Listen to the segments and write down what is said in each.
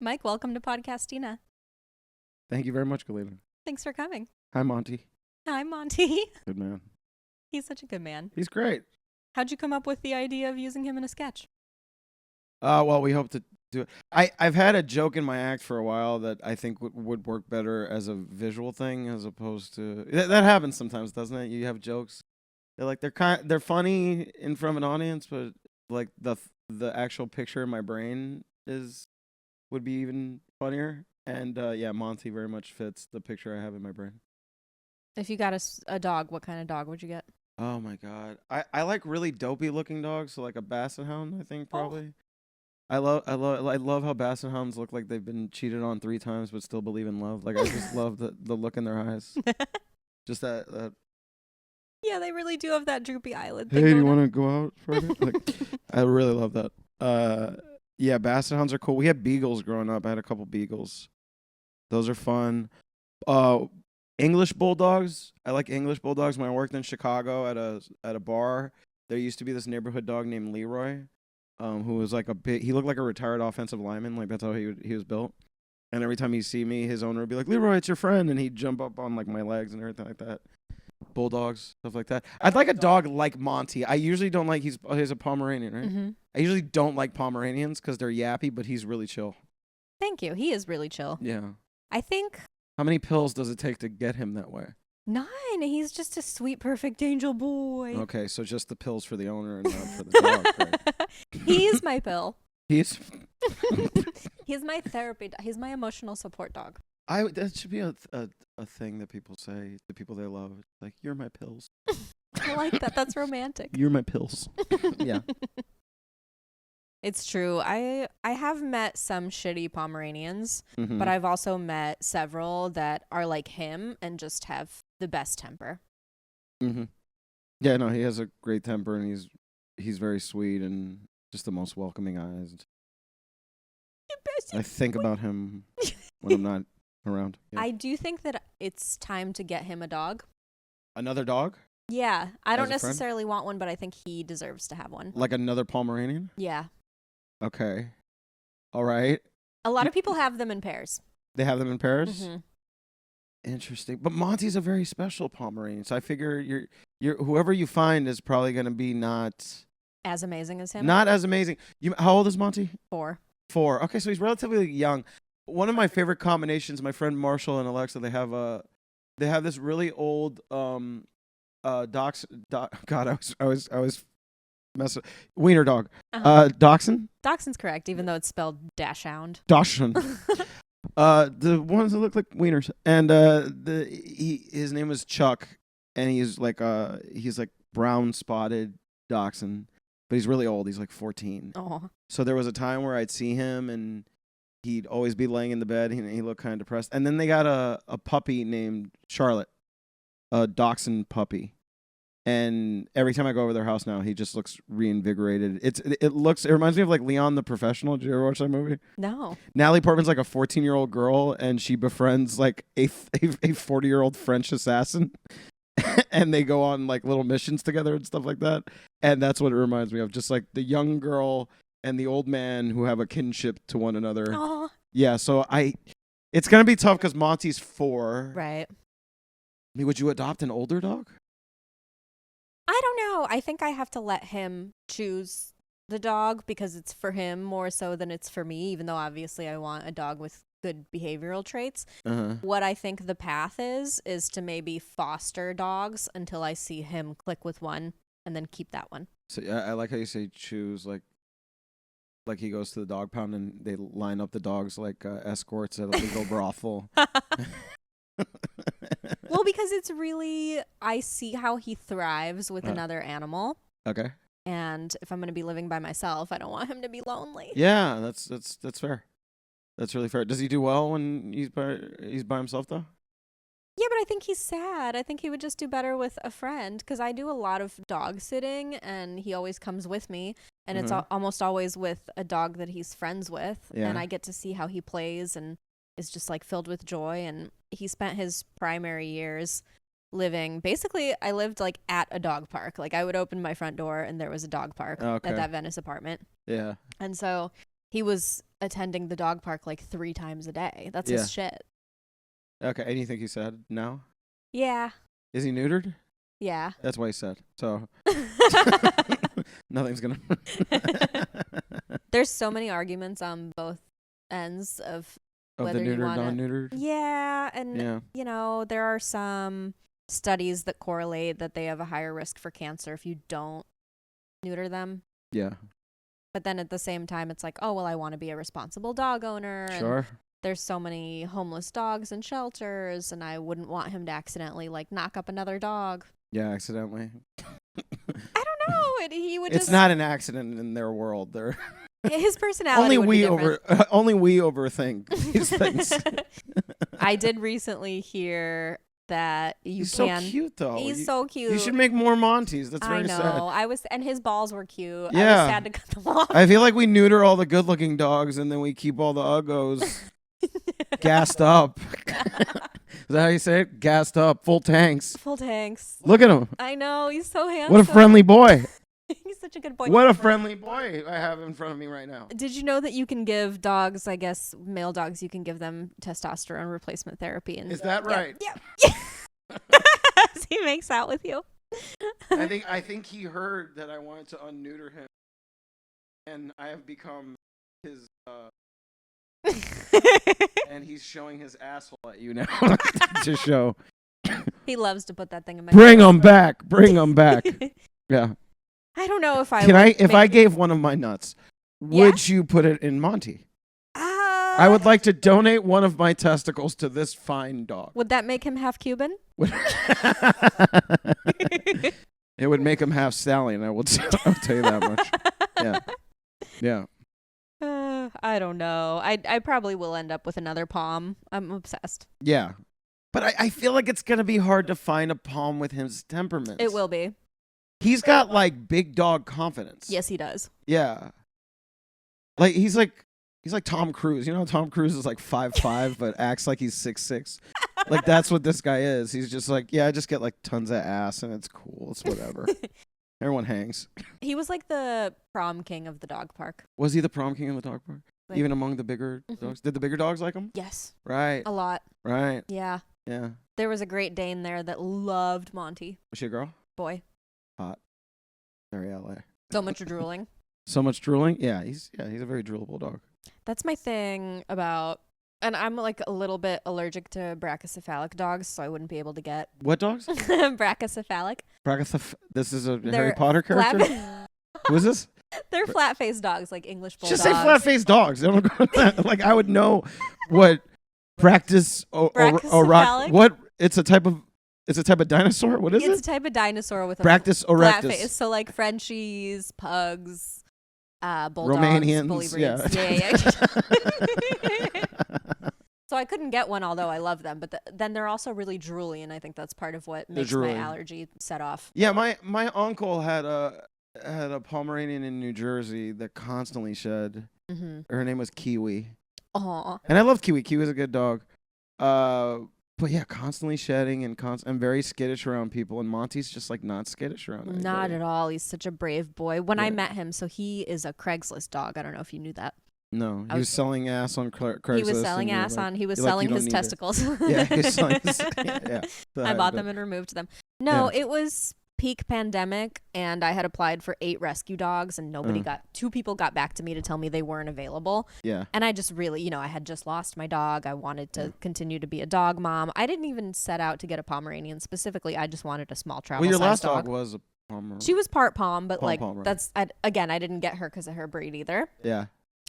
Mike, welcome to Podcastina. Thank you very much, Galina. Thanks for coming. Hi, Monty. Hi, Monty. Good man. He's such a good man. He's great. How'd you come up with the idea of using him in a sketch? Well, we hope to do it. I've had a joke in my act for a while that I think would work better as a visual thing as opposed to that happens sometimes, doesn't it? You have jokes. They're funny in front of an audience, but like the actual picture in my brain would be even funnier. And yeah, Monty very much fits the picture I have in my brain. If you got a dog, what kind of dog would you get? Oh my god, I like really dopey looking dogs, so like a basset hound, I think probably. I love how basset hounds look like they've been cheated on 3 times but still believe in love. Like I just love the look in their eyes. Just that. Yeah, they really do have that droopy eyelid Hey, thing. do you want to go out Friday? Like, I really love that. Yeah, basset hounds are cool. We had beagles growing up. I had a couple beagles. Those are fun. English bulldogs. I like English bulldogs. When I worked in Chicago at a bar, there used to be this neighborhood dog named Leroy, who was like he looked like a retired offensive lineman. Like that's how he was built. And every time he'd see me, his owner would be like, "Leroy, it's your friend," and he'd jump up on like my legs and everything like that. Bulldogs, stuff like that. I'd like a dog like Monty. I usually don't like he's a Pomeranian, right? Mm-hmm. I usually don't like Pomeranians because they're yappy, but he's really chill. Thank you. He is really chill. Yeah. I think How many pills does it take to get him that way? 9. He's just a sweet, perfect angel boy. Okay, so just the pills for the owner and not for the dog. Right? He's my pill. He's He's my therapy. He's my emotional support dog. that should be a thing that people say to people they love. It's like, you're my pills. I like that. That's romantic. You're my pills. Yeah. It's true. I have met some shitty Pomeranians, Mm-hmm. but I've also met several that are like him and just have the best temper. Mm-hmm. Yeah, no, he has a great temper and he's very sweet and just the most welcoming eyes. I think about him when I'm not around. Yeah. I do think that it's time to get him a dog. Another dog? Yeah. I don't As a friend? necessarily want one, but I think he deserves to have one. Like another Pomeranian? Yeah. Okay. All right. A lot of people have them in pairs. They have them in pairs? Mm-hmm. Interesting. But Monty's a very special Pomeranian, so I figure you're whoever you find is probably going to be not As amazing as him. as amazing. How old is Monty? 4. 4. Okay, so he's relatively young. One of my favorite combinations, my friend Marshall and Alexa, they have this really old God, I was messing. Wiener dog. Uh-huh. Dachshund? Dachshund's correct, even though it's spelled Dachshund. Dachshund. The ones that look like wieners, and his name was Chuck, and he's like brown spotted dachshund, but he's really old. He's like 14. Oh. So there was a time where I'd see him, and he'd always be laying in the bed, and he looked kind of depressed. And then they got a puppy named Charlotte, a dachshund puppy. And every time I go over their house now, he just looks reinvigorated. It reminds me of like Leon the Professional. Did you ever watch that movie? No. Natalie Portman's like a 14-year-old girl, and she befriends like a 40-year-old French assassin, and they go on like little missions together and stuff like that. And that's what it reminds me of, just like the young girl and the old man who have a kinship to one another. Aww. Yeah, so it's gonna be tough because Monty's 4. Right. I mean, would you adopt an older dog? I don't know. I think I have to let him choose the dog because it's for him more so than it's for me, even though obviously I want a dog with good behavioral traits. Uh-huh. What I think the path is to maybe foster dogs until I see him click with one and then keep that one. So I like how you say choose, like he goes to the dog pound and they line up the dogs like escorts at a legal brothel. Well, because it's really, I see how he thrives with another animal. Okay. And if I'm going to be living by myself, I don't want him to be lonely. Yeah, that's fair. That's really fair. Does he do well when he's by himself though? Yeah, but I think he's sad. I think he would just do better with a friend because I do a lot of dog sitting and he always comes with me. And it's almost always with a dog that he's friends with. Yeah. And I get to see how he plays and is just like filled with joy. And he spent his primary years living, basically I lived like at a dog park. Like I would open my front door and there was a dog park at that Venice apartment. Yeah. And so He was attending the dog park like 3 times a day. That's his shit. Okay, and you think he said no? Yeah. Is he neutered? Yeah. That's what he said. So nothing's gonna. There's so many arguments on both ends of whether the neutered, you want non-neutered. Yeah, and you know, there are some studies that correlate that they have a higher risk for cancer if you don't neuter them. Yeah. But then at the same time, it's like, oh well, I want to be a responsible dog owner. Sure. And there's so many homeless dogs in shelters, and I wouldn't want him to accidentally like knock up another dog. Yeah, accidentally. I don't know. He would. It's not an accident in their world. They're his personality. Only we overthink these things. I did recently hear that he's so cute though. He's so cute. You should make more Monties. That's very sad. I know. And his balls were cute. Yeah. I was sad to cut them off. I feel like we neuter all the good-looking dogs and then we keep all the uggos gassed up. Is that how you say it? Gassed up, full tanks. Full tanks. Look at him. I know. He's so handsome. What a friendly boy. He's such a good boy. What a friendly boy I have in front of me right now. Did you know that you can give dogs, I guess, male dogs, you can give them testosterone replacement therapy? And is that right? Yeah. He makes out with you. I think he heard that I wanted to unneuter him, and I have become his. And he's showing his asshole at you now to show. He loves to put that thing in my. Bring him back. Bring him back. Yeah. I don't know if I. If I gave one of my nuts, would you put it in Monty? I would like to donate one of my testicles to this fine dog. Would that make him half Cuban? It would make him half stallion. I'll tell you that much. Yeah. Yeah. I don't know. I probably will end up with another palm. I'm obsessed. Yeah. But I feel like it's going to be hard to find a palm with his temperament. It will be. He's got like big dog confidence. Yes, he does. Yeah. Like he's like Tom Cruise. You know, Tom Cruise is like 5'5", but acts like he's 6'6". Like that's what this guy is. He's just like, yeah, I just get like tons of ass and it's cool. It's whatever. Everyone hangs. He was like the prom king of the dog park. Was he the prom king of the dog park? Like, even among the bigger dogs? Did the bigger dogs like him? Yes. Right. A lot. Right. Yeah. Yeah. There was a Great Dane there that loved Monty. Was she a girl? Boy. Hot. Very LA. So much drooling. So much drooling? Yeah, he's a very droolable dog. That's my thing about, and I'm like a little bit allergic to brachycephalic dogs, so I wouldn't be able to get. What dogs? Brachycephalic. This is a Harry Potter character? Who is this? They're flat-faced dogs, like English bulldogs. Just say flat-faced dogs. They don't go with that. Like I would know what brachycephalic. What? It's a type of dinosaur. What is it? It's a type of dinosaur with a Brachycephalic flat face. So like Frenchies, pugs, bulldogs, Romanians, bully breeds. Yeah. So I couldn't get one, although I love them. But then they're also really drooly, and I think that's part of what makes my allergy set off. Yeah, my uncle had a Pomeranian in New Jersey that constantly shed. Mm-hmm. Her name was Kiwi. Aww. And I love Kiwi. Kiwi's a good dog. But yeah, constantly shedding and very skittish around people. And Monty's just like not skittish around anybody. Not at all. He's such a brave boy. When I met him, so he is a Craigslist dog. I don't know if you knew that. No, he was selling ass on Craigslist. He was selling ass on. He was selling his testicles. Yeah, he was selling his. Yeah. I bought them and removed them. No, it was peak pandemic, and I had applied for 8 rescue dogs, and two people got back to me to tell me they weren't available. Yeah. And I just really, I had just lost my dog. I wanted to continue to be a dog mom. I didn't even set out to get a Pomeranian specifically. I just wanted a small travel size dog. Well, your last dog was a Pomeranian. She was part Pom, but Pom, I didn't get her because of her breed either. Yeah.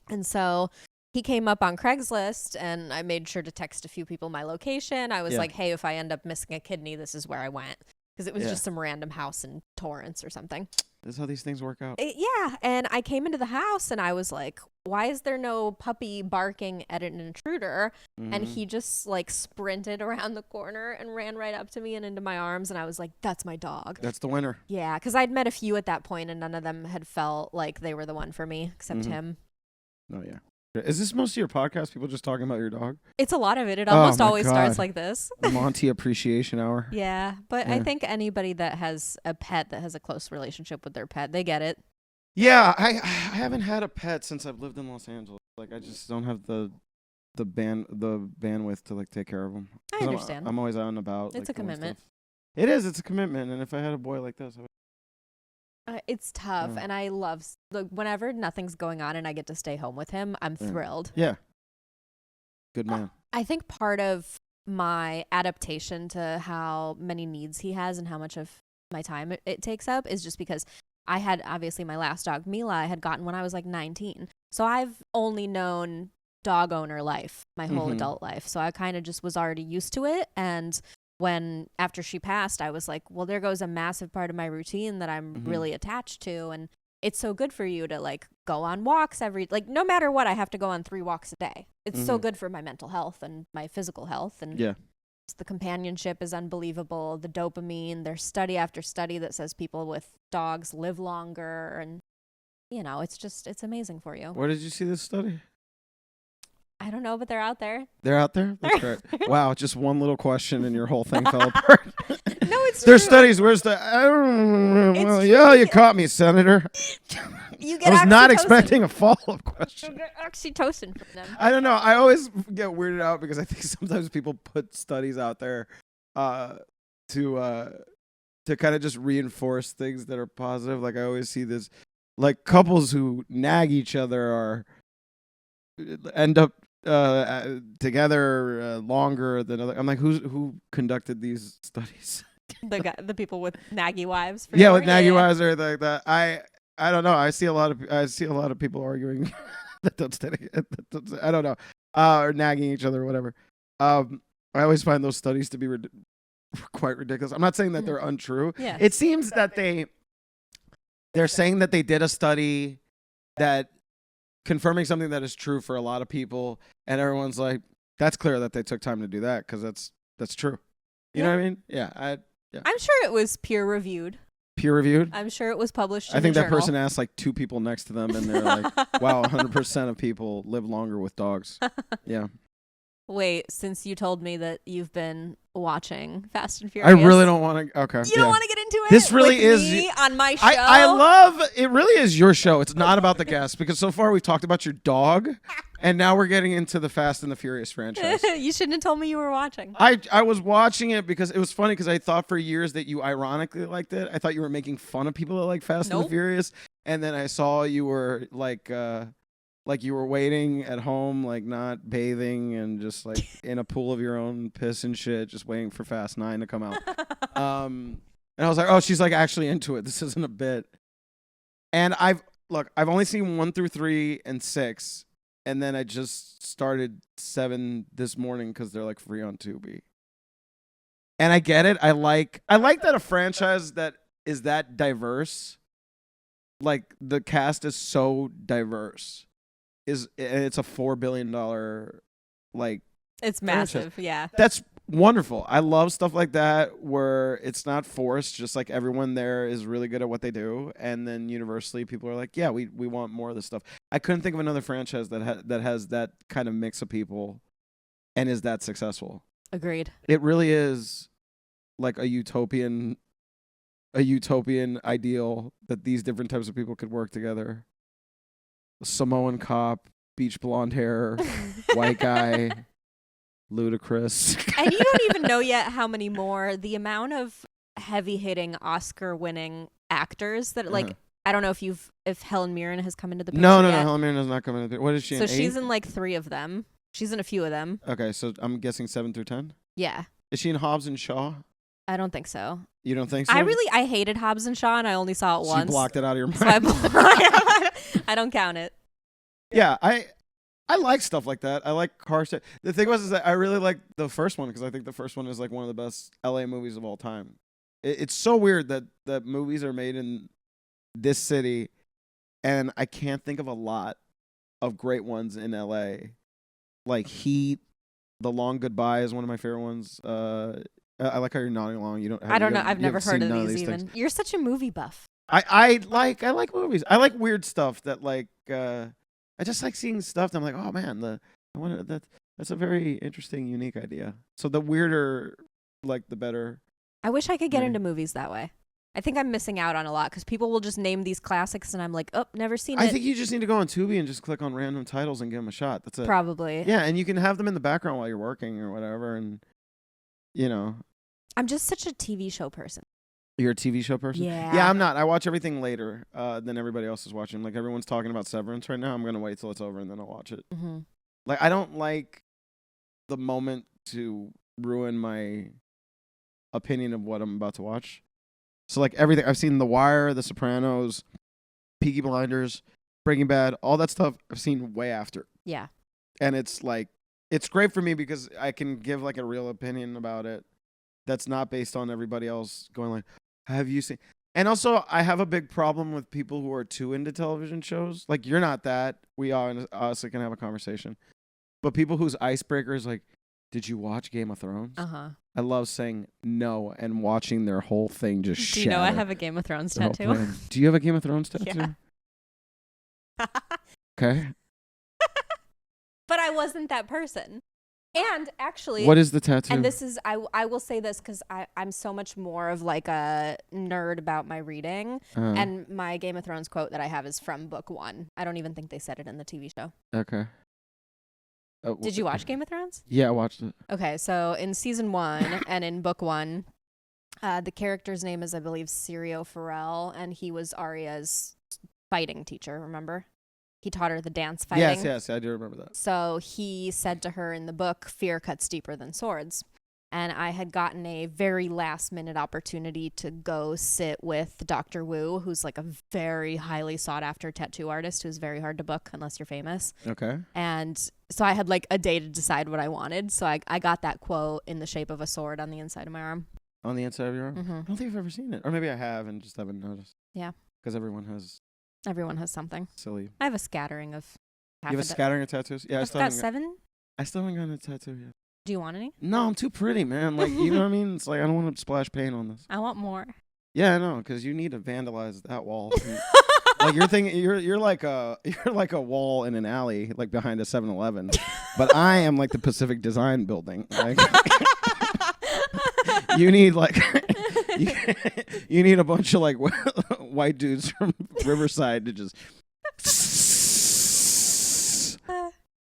And so he came up on Craigslist, and I made sure to text a few people my location. I was like, hey, if I end up missing a kidney, this is where I went. Because it was just some random house in Torrance or something. That's how these things work out. Yeah. And I came into the house, and I was like, why is there no puppy barking at an intruder? Mm-hmm. And he just like sprinted around the corner and ran right up to me and into my arms. And I was like, that's my dog. That's the winner. Yeah. Because I'd met a few at that point, and none of them had felt like they were the one for me except him. Oh, yeah. Is this most of your podcast, people just talking about your dog? It's a lot of it. It almost always starts like this. Monty Appreciation Hour. Yeah, but I think anybody that has a pet that has a close relationship with their pet, they get it. Yeah, I haven't had a pet since I've lived in Los Angeles. Like, I just don't have the bandwidth to like take care of them. I understand. I'm always out and about. It's like, a commitment. stuff. It is. It's a commitment. And if I had a boy like this, It's tough, Yeah. and I love whenever nothing's going on and I get to stay home with him. I'm thrilled. Yeah. Good man. I think part of my adaptation to how many needs he has and how much of my time it takes up is just because I had obviously my last dog, Mila, I had gotten when I was like 19. So I've only known dog owner life my whole adult life. So I kind of just was already used to it. And when after she passed, I was like, well, there goes a massive part of my routine that I'm really attached to. And it's so good for you to like go on walks no matter what, I have to go on 3 walks a day. It's so good for my mental health and my physical health. And the companionship is unbelievable. The dopamine, there's study after study that says people with dogs live longer. And, it's amazing for you. Where did you see this study? I don't know, but they're out there. They're out there? That's great. Wow, just one little question and your whole thing fell apart. No, it's There's true. studies. Where's the... well, yeah, you caught me, Senator. You get I was not oxytocin. expecting a follow-up question. You get oxytocin from them. I don't know. I always get weirded out because I think sometimes people put studies out there to kind of just reinforce things that are positive. Like, I always see this... Like, couples who nag each other end up together longer than other. I'm like, who conducted these studies? The people with naggy wives. Yeah, with naggy wives or anything like that. I don't know. I see a lot of people arguing that don't study. I don't know, or nagging each other or whatever. I always find those studies to be quite ridiculous. I'm not saying that they're untrue. Yeah. It seems that they're saying that they did a study that confirming something that is true for a lot of people, and everyone's like, that's clear that they took time to do that because that's true. You know what I mean? Yeah. I'm sure it was peer reviewed. Peer reviewed? I'm sure it was published. I think a that journal. person asked like 2 people next to them, and they're like, wow, 100% of people live longer with dogs. Yeah. Wait, since you told me that you've been watching Fast and I Furious, really don't want to. Okay. You don't want to get into it. This really with is me on my show. I love it. Really is your show. It's not about the guests because so far we've talked about your dog, and now we're getting into the Fast and the Furious franchise. You shouldn't have told me you were watching. I was watching it because it was funny because I thought for years that you ironically liked it. I thought you were making fun of people that like Fast and the Furious, and then I saw you were like you were waiting at home, like not bathing and just like in a pool of your own piss and shit, just waiting for Fast 9 to come out. And I was like, oh, she's like actually into it. This isn't a bit. And I've only seen 1 through 3 and 6, and then I just started 7 this morning because they're like free on Tubi. And I get it. I like that a franchise that is that diverse, like the cast is so diverse. It's a $4 billion like it's massive. Yeah, that's wonderful. I love stuff like that where it's not forced, just like everyone there is really good at what they do, and then universally people are like, yeah, we want more of this stuff. I couldn't think of another franchise that has that kind of mix of people and is that successful. Agreed. It really is like a utopian ideal that these different types of people could work together. Samoan cop, beach blonde hair, white guy, ludicrous. And you don't even know yet how many more. The amount of heavy-hitting Oscar-winning actors that like I don't know if Helen Mirren has come into the picture. No, yet. Helen Mirren has not come into. What is she? So in she's 8? in like 3 of them. She's in a few of them. Okay, so I'm guessing 7 through 10. Yeah. Is she in Hobbs and Shaw? I don't think so. You don't think so? I hated Hobbs and Shaw, and I only saw it once. You blocked it out of your mind. So I don't count it. Yeah, I like stuff like that. I like car stuff. The thing is that I really like the first one because I think the first one is like one of the best LA movies of all time. It's so weird that movies are made in this city, and I can't think of a lot of great ones in LA. Like Heat, The Long Goodbye is one of my favorite ones. I like how you're nodding along. I don't know. I've never heard of these even. Things. You're such a movie buff. I like movies. I like weird stuff that like I just like seeing stuff that I'm like, oh man, that's a very interesting, unique idea. So the weirder, like the better. I wish I could get into movies that way. I think I'm missing out on a lot because people will just name these classics and I'm like, oh, never seen it. I think you just need to go on Tubi and just click on random titles and give them a shot. That's it. Probably. Yeah, and you can have them in the background while you're working or whatever, and you know. I'm just such a TV show person. You're a TV show person? Yeah. Yeah, I'm not. I watch everything later than everybody else is watching. Like, everyone's talking about Severance right now. I'm going to wait till it's over and then I'll watch it. Mm-hmm. Like, I don't like the moment to ruin my opinion of what I'm about to watch. So, like, everything. I've seen The Wire, The Sopranos, Peaky Blinders, Breaking Bad, all that stuff I've seen way after. Yeah. And it's, like, it's great for me because I can give, like, a real opinion about it that's not based on everybody else going, like, have you seen? And also, I have a big problem with people who are too into television shows. Like, you're not that. We honestly can have a conversation. But people whose icebreaker is like, did you watch Game of Thrones? Uh-huh. I love saying no and watching their whole thing just shatter. Do you know I have a Game of Thrones tattoo? Do you have a Game of Thrones tattoo? Yeah. Okay. But I wasn't that person. And actually, what is the tattoo? And this is, I will say this because I'm so much more of like a nerd about my reading. And my Game of Thrones quote that I have is from book 1. I don't even think they said it in the TV show. Okay. Did you watch Game of Thrones? Yeah, I watched it. Okay, so in season 1 and in book 1, the character's name is, I believe, Syrio Farrell, and he was Arya's fighting teacher, remember? He taught her the dance fighting. Yes, I do remember that. So he said to her in the book, fear cuts deeper than swords. And I had gotten a very last minute opportunity to go sit with Dr. Wu, who's like a very highly sought after tattoo artist who's very hard to book unless you're famous. Okay. And so I had like a day to decide what I wanted. So I got that quote in the shape of a sword on the inside of my arm. On the inside of your arm? Mm-hmm. I don't think I've ever seen it. Or maybe I have and just haven't noticed. Yeah. Because everyone has something. silly. I have a scattering of. You have a scattering of tattoos? Yeah, I've got 7. I still haven't gotten a tattoo yet. Do you want any? No, I'm too pretty, man. Like, you know what I mean? It's like, I don't want to splash paint on this. I want more. Yeah, I know, because you need to vandalize that wall. Like, you're thinking, you're like a wall in an alley, like behind a 7-Eleven. But I am like the Pacific Design Building. Like, you need like, you need a bunch of like white dudes from Riverside to just.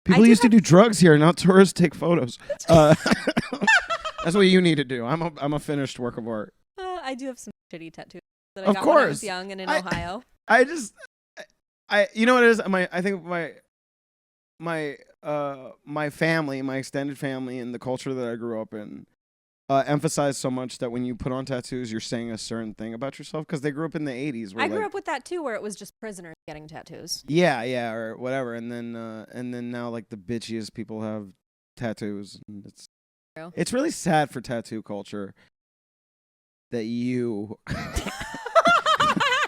People used to do drugs here, not tourists take photos. That's what you need to do. I'm a finished work of art. I do have some shitty tattoos that I got when I was young and in Ohio. You know what it is? I think my family, my extended family, and the culture that I grew up in emphasize so much that when you put on tattoos, you're saying a certain thing about yourself because they grew up in the 80s. I grew up with that too, where it was just prisoners getting tattoos. Yeah, or whatever. And then now like the bitchiest people have tattoos. And it's really sad for tattoo culture that you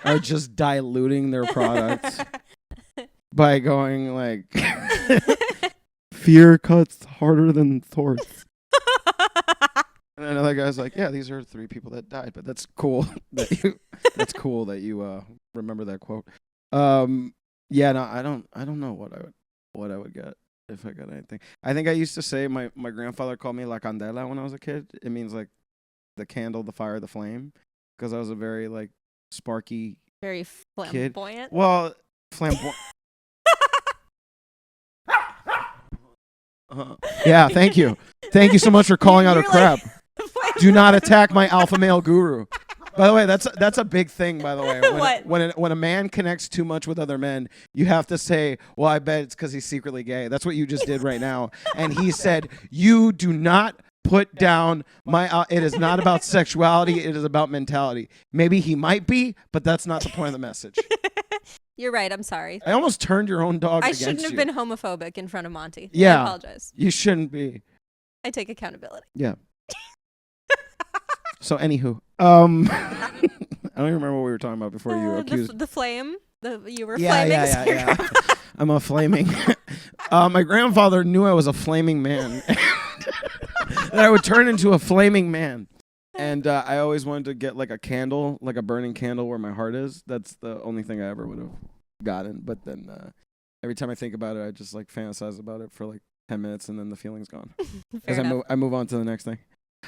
are just diluting their product by going like fear cuts harder than swords. And another guy's like, yeah, these are 3 people that died, but that's cool that you remember that quote. Yeah, no, I don't know what I would get if I got anything. I think I used to say my grandfather called me La Candela when I was a kid. It means like the candle, the fire, the flame, because I was a very like sparky, very flamboyant. Kid. Well, flamboyant. Yeah, thank you so much for calling out a crap. Do not attack my alpha male guru. By the way, that's a big thing. By the way, when a man connects too much with other men, you have to say, "Well, I bet it's because he's secretly gay." That's what you just did right now. And he said, "You do not put down my. It is not about sexuality. It is about mentality. Maybe he might be, but that's not the point of the message." You're right. I'm sorry. I almost turned your own dog against you. I shouldn't have been homophobic in front of Monty. Yeah, I apologize. You shouldn't be. I take accountability. Yeah. So, anywho, I don't even remember what we were talking about before you accused the flame. You were flaming. Yeah. I'm a flaming. My grandfather knew I was a flaming man. That I would turn into a flaming man. And I always wanted to get like a candle, like a burning candle where my heart is. That's the only thing I ever would have gotten. But then every time I think about it, I just like fantasize about it for like 10 minutes and then the feeling's gone. Because I move on to the next thing.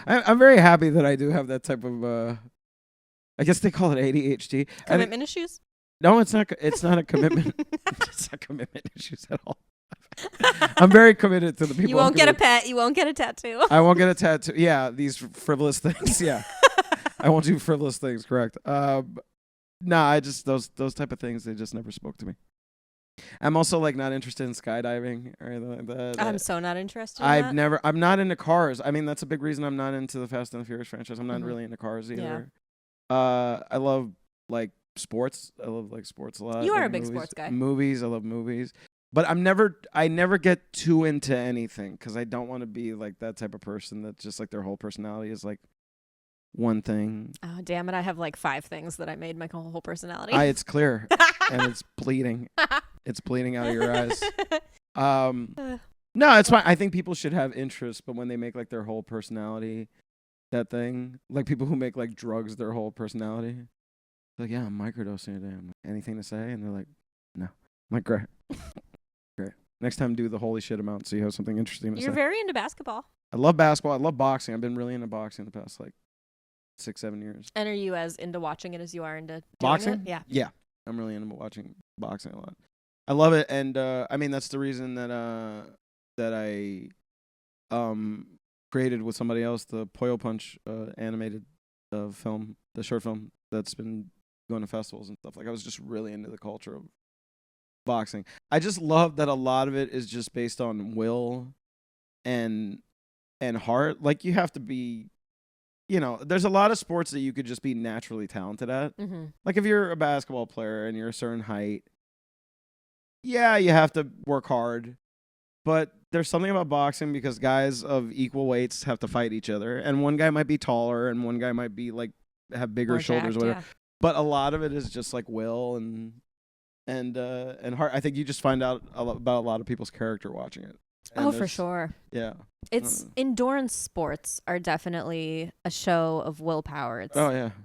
I'm very happy that I do have that type of I guess they call it ADHD. Commitment issues? No, it's not. It's not a commitment. It's not commitment issues at all. I'm very committed to the people. You won't get a pet. You won't get a tattoo. I won't get a tattoo. Yeah, these frivolous things. Yeah, I won't do frivolous things. Correct. I just those type of things. They just never spoke to me. I'm also like not interested in skydiving or anything like that. I'm so not interested. I'm not into cars. I mean, that's a big reason I'm not into the Fast and the Furious franchise. I'm not really into cars either. Yeah. I love like sports. I love like sports a lot. You are like a big movies. sports guy. Movies. I love movies. But I never get too into anything because I don't want to be like that type of person that just like their whole personality is like one thing. Oh, damn it. I have like 5 things that I made my whole personality. It's clear and it's bleeding. It's bleeding out of your eyes. No, it's fine. I think people should have interests, but when they make like their whole personality that thing, like people who make like drugs their whole personality, they're like, yeah, I'm microdosing a day. I'm like, anything to say? And they're like, no. I'm like, great. Great. Next time do the holy shit amount so you have something interesting to say. You're very into basketball. I love basketball. I love boxing. I've been really into boxing the past like 6-7 years. And are you as into watching it as you are into boxing? It? Yeah. Yeah. I'm really into watching boxing a lot. I love it, and I mean that's the reason that I created with somebody else the Pollo Punch animated film, the short film that's been going to festivals and stuff. Like I was just really into the culture of boxing. I just love that a lot of it is just based on will and heart. Like you have to be, there's a lot of sports that you could just be naturally talented at. Mm-hmm. Like if you're a basketball player and you're a certain height, yeah, you have to work hard. But there's something about boxing because guys of equal weights have to fight each other, and one guy might be taller and one guy might be like have bigger shoulders, or whatever. Yeah. But a lot of it is just like will and heart. I think you just find out about a lot of people's character watching it. And for sure. Yeah. It's endurance sports are definitely a show of willpower.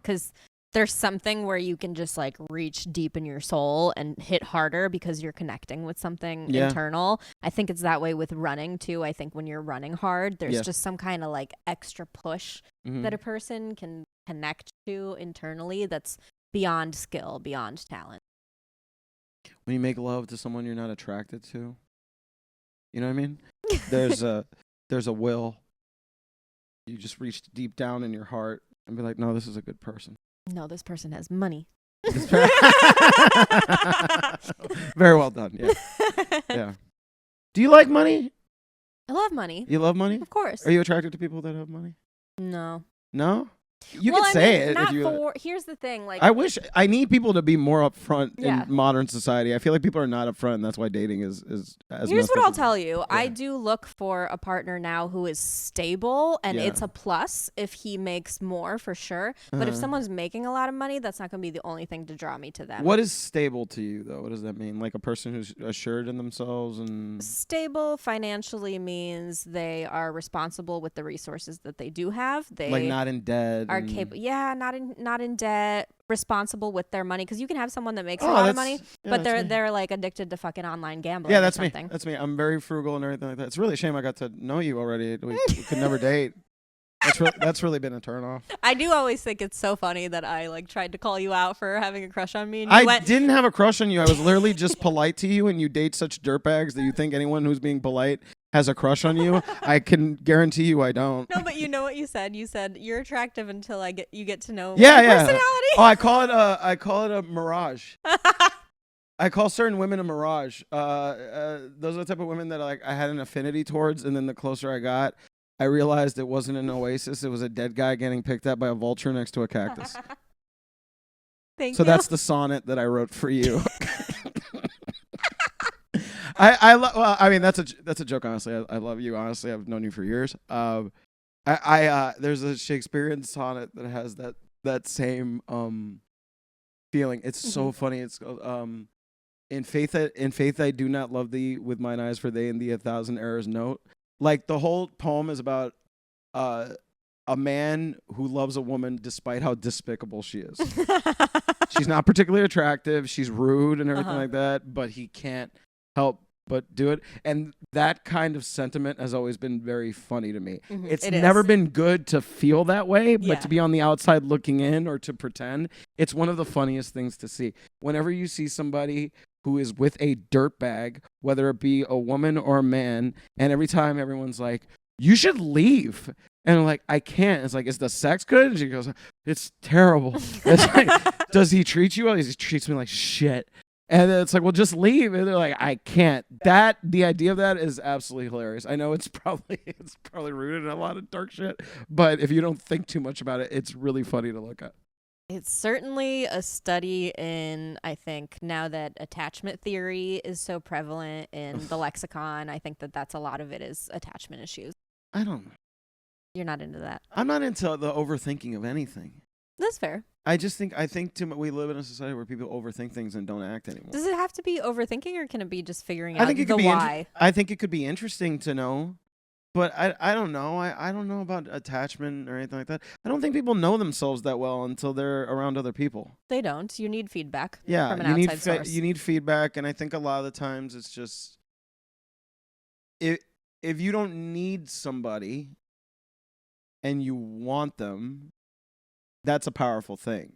Because there's something where you can just like reach deep in your soul and hit harder because you're connecting with something internal. I think it's that way with running too. I think when you're running hard, there's just some kind of like extra push that a person can connect to internally that's beyond skill, beyond talent. When you make love to someone you're not attracted to, you know what I mean? There's a will. You just reach deep down in your heart and be like, no, this is a good person. No, this person has money. Very well done. Yeah. Yeah. Do you like money? I love money. You love money? Of course. Are you attracted to people that have money? No. No? You can say it if you. Here's the thing, like I need people to be more upfront in modern society. I feel like people are not upfront, and that's why dating is as. Here's what I'll tell you: I do look for a partner now who is stable, and it's a plus if he makes more for sure. But if someone's making a lot of money, that's not going to be the only thing to draw me to them. What is stable to you, though? What does that mean? Like a person who's assured in themselves and stable financially means they are responsible with the resources that they do have. They like not in debt. Are capable, not in debt, responsible with their money, because you can have someone that makes a lot of money, but they're like addicted to fucking online gambling. Yeah, that's me. That's me. I'm very frugal and everything like that. It's really a shame I got to know you already. We could never date. That's really been a turnoff. I do always think it's so funny that I like tried to call you out for having a crush on me. And I didn't have a crush on you. I was literally just polite to you, and you date such dirtbags that you think anyone who's being polite has a crush on you. I can guarantee you I don't. No, but you know what you said? You said you're attractive until you get to know my personality. Oh, I call it a mirage. I call certain women a mirage. Those are the type of women that I had an affinity towards, and then the closer I got, I realized it wasn't an oasis. It was a dead guy getting picked up by a vulture next to a cactus. Thank you. That's the sonnet that I wrote for you. I mean, that's a joke. Honestly, I love you. Honestly, I've known you for years. There's a Shakespearean sonnet that has that same feeling. It's so funny. It's in faith I do not love thee with mine eyes, for they in thee 1,000 errors note. Like the whole poem is about a man who loves a woman despite how despicable she is. She's not particularly attractive. She's rude and everything like that, but he can't help but do it. And that kind of sentiment has always been very funny to me. Mhm, It's it never is. been good to feel that way, but Yeah. to be on the outside looking in or to pretend, it's one of the funniest things to see. Whenever you see somebody who is with a dirtbag, whether it be a woman or a man, and every time everyone's like, you should leave. And I'm like, I can't. It's like, is the sex good? And she goes, it's terrible. It's like, does he treat you well? He treats me like shit. And then it's like, well, just leave. And they're like, I can't. The idea of that is absolutely hilarious. I know it's probably rooted in a lot of dark shit, but if you don't think too much about it, it's really funny to look at. It's certainly a study in, I think, now that attachment theory is so prevalent in the lexicon, I think that that's a lot of it is attachment issues. I don't know. You're not into that. I'm not into the overthinking of anything. That's fair. I think too much, we live in a society where people overthink things and don't act anymore. Does it have to be overthinking, or can it be just figuring I out think it the could be why? I think it could be interesting to know, but I don't know. I don't know about attachment or anything like that. I don't think people know themselves that well until they're around other people. They don't. You need feedback Yeah, from an outside source. you need feedback, and I think a lot of the times it's just if you don't need somebody and you want them, that's a powerful thing.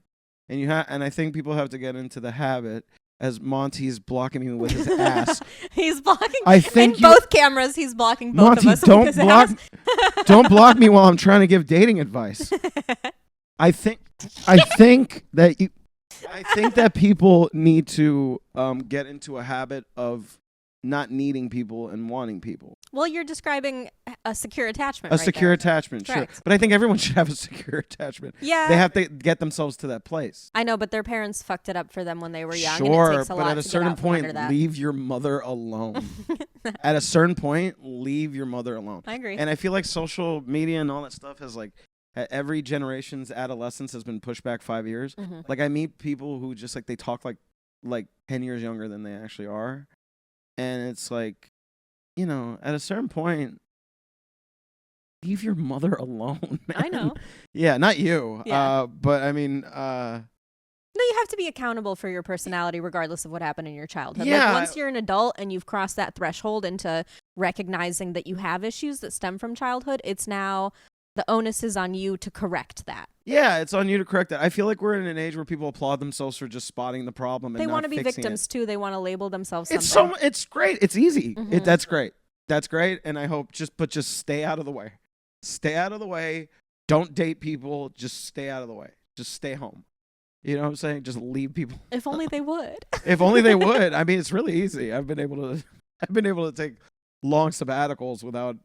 And and I think people have to get into the habit, as Monty's blocking me with his ass. He's blocking. I think in both cameras, he's blocking both Monty, of us. don't with his block. ass. Don't block me while I'm trying to give dating advice. I think that people need to get into a habit of not needing people and wanting people. Well, you're describing a secure attachment. A secure attachment, Correct. sure. But I think everyone should have a secure attachment. Yeah. They have to get themselves to that place. I know, but their parents fucked it up for them when they were young. Sure, and it takes a but lot at a to certain get out from under point, that. leave your mother alone. At a certain point, leave your mother alone. I agree. And I feel like social media and all that stuff has like every generation's adolescence has been pushed back 5 years. Mm-hmm. Like I meet people who just like they talk like 10 years younger than they actually are. And it's like, you know, at a certain point, leave your mother alone, man. I know. Yeah, not you. Yeah. But I mean, No, you have to be accountable for your personality regardless of what happened in your childhood. Yeah. Like once you're an adult and you've crossed that threshold into recognizing that you have issues that stem from childhood, it's now the onus is on you to correct that. yeah, it's on you to correct that. I feel like we're in an age where people applaud themselves for just spotting the problem and They want to be victims too. They want to label themselves something. It's great. It's easy. Mhm. That's great. That's great. And I hope just stay out of the way. Stay out of the way. Don't date people. Just stay out of the way. Just stay home. You know what I'm saying? Just leave people. If only they would. If only they would. I mean, it's really easy. I've been able to take long sabbaticals without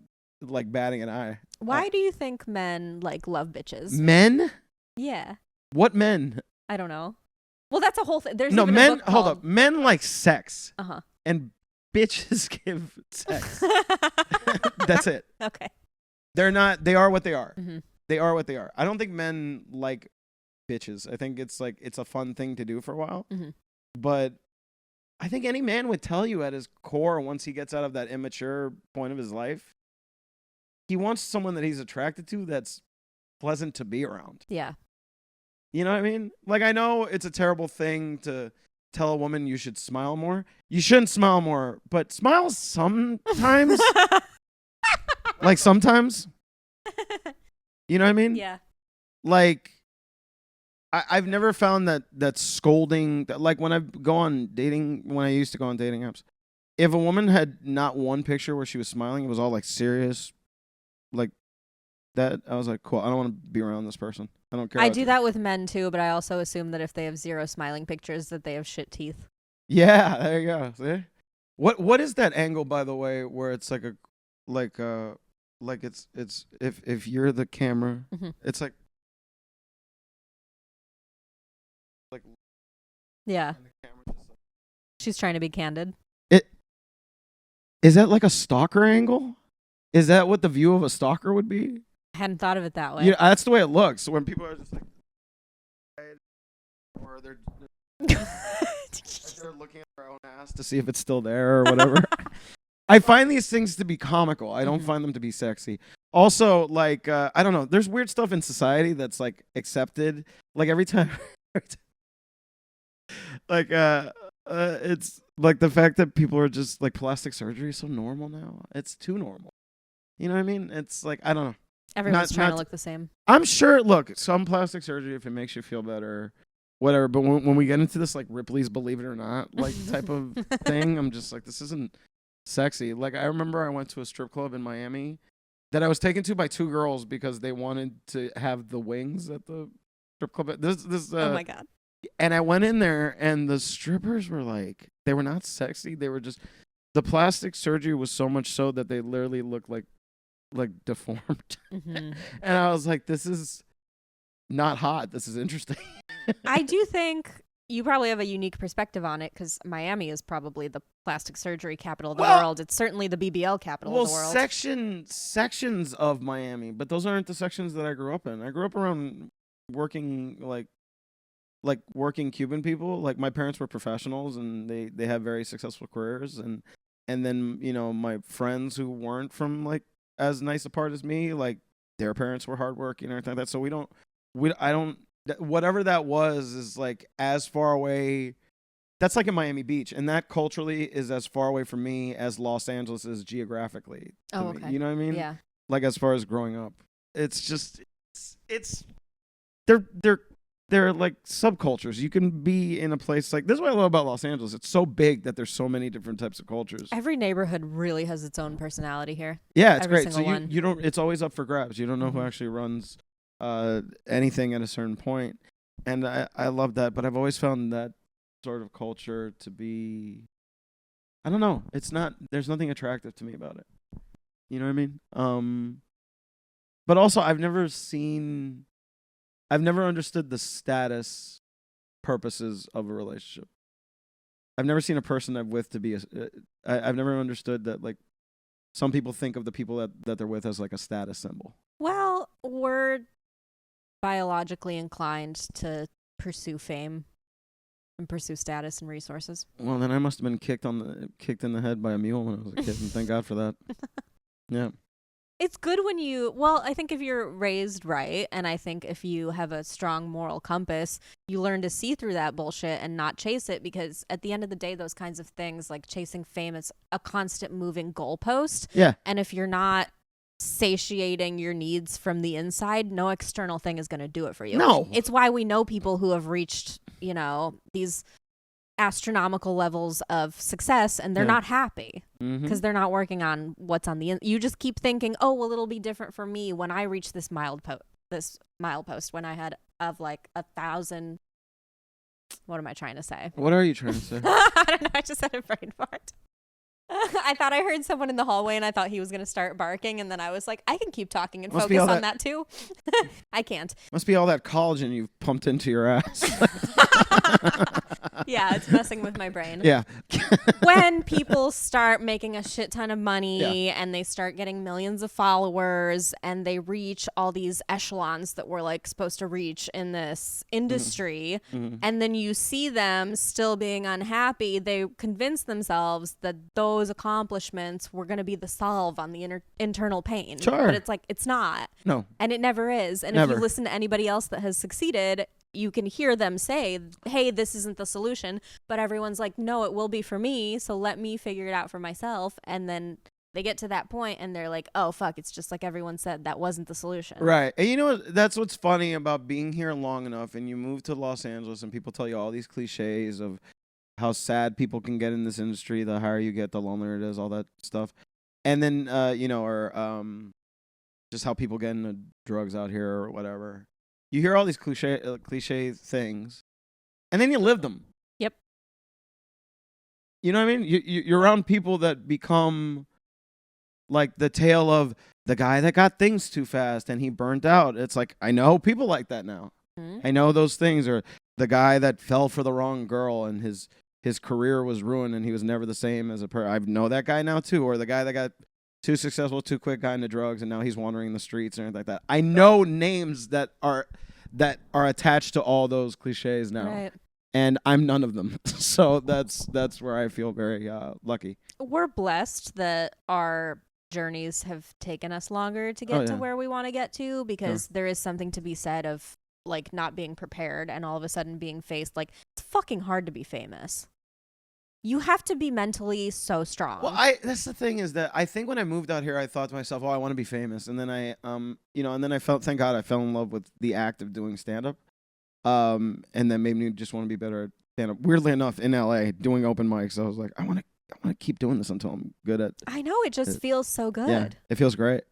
like batting an eye. Why do you think men like love bitches? Men? Yeah. What men? I don't know. Well, that's a whole thing. There's No, even men. a book Hold called... up. Men like sex, Uh-huh. and bitches give sex. That's it. Okay. They're not. They are what they are. Mm-hmm. They are what they are. I don't think men like bitches. I think it's a fun thing to do for a while. Mm-hmm. But I think any man would tell you at his core, once he gets out of that immature point of his life, he wants someone that he's attracted to that's pleasant to be around. Yeah. You know what I mean? Like, I know it's a terrible thing to tell a woman you should smile more. You shouldn't smile more, but smile sometimes. Like sometimes. You know what I mean? Yeah. Like, I've never found that scolding, like when I used to go on dating apps, if a woman had not one picture where she was smiling, it was all like serious, like that, I was like, cool, I don't want to be around this person. I don't care. I do that with men too, but I also assume that if they have 0 smiling pictures, that they have shit teeth. Yeah, there you go. See? What is that angle, by the way, where it's like it's if you're the camera, Mm-hmm. it's like Yeah. and the camera just like, She's trying to be candid. is that like a stalker angle? Is that what the view of a stalker would be? I hadn't thought of it that way. Yeah, that's the way it looks. When people are just like, or they're looking at their own ass to see if it's still there or whatever. I find these things to be comical. I don't Mhm. find them to be sexy. Also, like, I don't know. There's weird stuff in society that's like accepted. Like every time like It's like the fact that people are just like plastic surgery is so normal now. It's too normal. You know what I mean? It's like, I don't know. Everyone's trying to look the same. I'm sure. Look, some plastic surgery, if it makes you feel better, whatever. But when we get into this like Ripley's Believe It or Not like type of thing, I'm just like, this isn't sexy. Like I remember I went to a strip club in Miami that I was taken to by 2 girls because they wanted to have the wings at the strip club. Oh my God. And I went in there, and the strippers were like, they were not sexy. They were just, the plastic surgery was so much so that they literally looked like deformed. Mm-hmm. And I was like, this is not hot. This is interesting. I do think you probably have a unique perspective on it because Miami is probably the plastic surgery capital of the world. It's certainly the BBL capital of the world. Sections of Miami, but those aren't the sections that I grew up in. I grew up around working working Cuban people. Like my parents were professionals and they had very successful careers, and then my friends who weren't from like as nice a part as me, like their parents were hardworking and everything like that. So I don't whatever that was is like as far away. That's like in Miami Beach, and that culturally is as far away from me as Los Angeles is geographically. Oh, okay. You know what I mean? Yeah. Like as far as growing up, it's just they're like subcultures. You can be in a place like this is what I love about Los Angeles. It's so big that there's so many different types of cultures. Every neighborhood really has its own personality here. Yeah, it's Every great. So you don't. It's always up for grabs. You don't know who actually runs anything at a certain point, and I love that. But I've always found that sort of culture to be, I don't know. It's not. There's nothing attractive to me about it. You know what I mean? But also I've never understood the status purposes of a relationship. I've never seen a person I'm with to be I've never understood that like some people think of the people that they're with as like a status symbol. Well, we're biologically inclined to pursue fame and pursue status and resources. Well, then I must have been kicked in the head by a mule when I was a kid, and thank God for that. Yeah. It's good when I think if you're raised right, and I think if you have a strong moral compass, you learn to see through that bullshit and not chase it, because at the end of the day, those kinds of things like chasing fame, it's a constant moving goalpost. Yeah. And if you're not satiating your needs from the inside, no external thing is going to do it for you. No. It's why we know people who have reached, these astronomical levels of success, and they're not happy because they're not working on what's on the you just keep thinking, oh well, it'll be different for me when I reach this milepost when I had of like 1,000. What am I trying to say? What are you trying to say? I don't know, I just had a brain fart. I thought I heard someone in the hallway and I thought he was going to start barking, and then I was like, I can keep talking and focus on that too. I can't. Must be all that collagen you've pumped into your ass. Yeah, it's messing with my brain. Yeah. When people start making a shit ton of money and they start getting millions of followers and they reach all these echelons that we're like supposed to reach in this industry, and then you see them still being unhappy, they convince themselves that those accomplishments were going to be the solve on the internal pain. Sure. But it's like, it's not. No. And it never is. And Never. if you listen to anybody else that has succeeded, you can hear them say, hey, this isn't the solution. But everyone's like, no, it will be for me. So let me figure it out for myself. And then they get to that point and they're like, oh, fuck, it's just like everyone said, that wasn't the solution. Right. And you know what? That's what's funny about being here long enough, and you move to Los Angeles and people tell you all these cliches of how sad people can get in this industry. The higher you get, the lonelier it is, all that stuff. And then, just how people get into drugs out here or whatever. You hear all these cliche things, and then you live them. Yep. You know what I mean? You're around people that become like the tale of the guy that got things too fast and he burnt out. It's like, I know people like that now. I know those things. Or the guy that fell for the wrong girl and his career was ruined and he was never the same as a person. I know that guy now too. Or the guy that got too successful, too quick, got into drugs, and now he's wandering the streets and anything like that. I know names that are attached to all those cliches now. Right. And I'm none of them. So that's where I feel very lucky. We're blessed that our journeys have taken us longer to get to where we want to get to, because there is something to be said of like not being prepared and all of a sudden being faced. Like, it's fucking hard to be famous. You have to be mentally so strong. Well, that's the thing is that I think when I moved out here, I thought to myself, oh, I want to be famous. And then and then I thank God I fell in love with the act of doing stand-up. And then made me just want to be better at stand-up. Weirdly enough, in LA, doing open mics, I was like, I want to keep doing this until I'm good at I know, it just feels so good. Yeah, it feels great.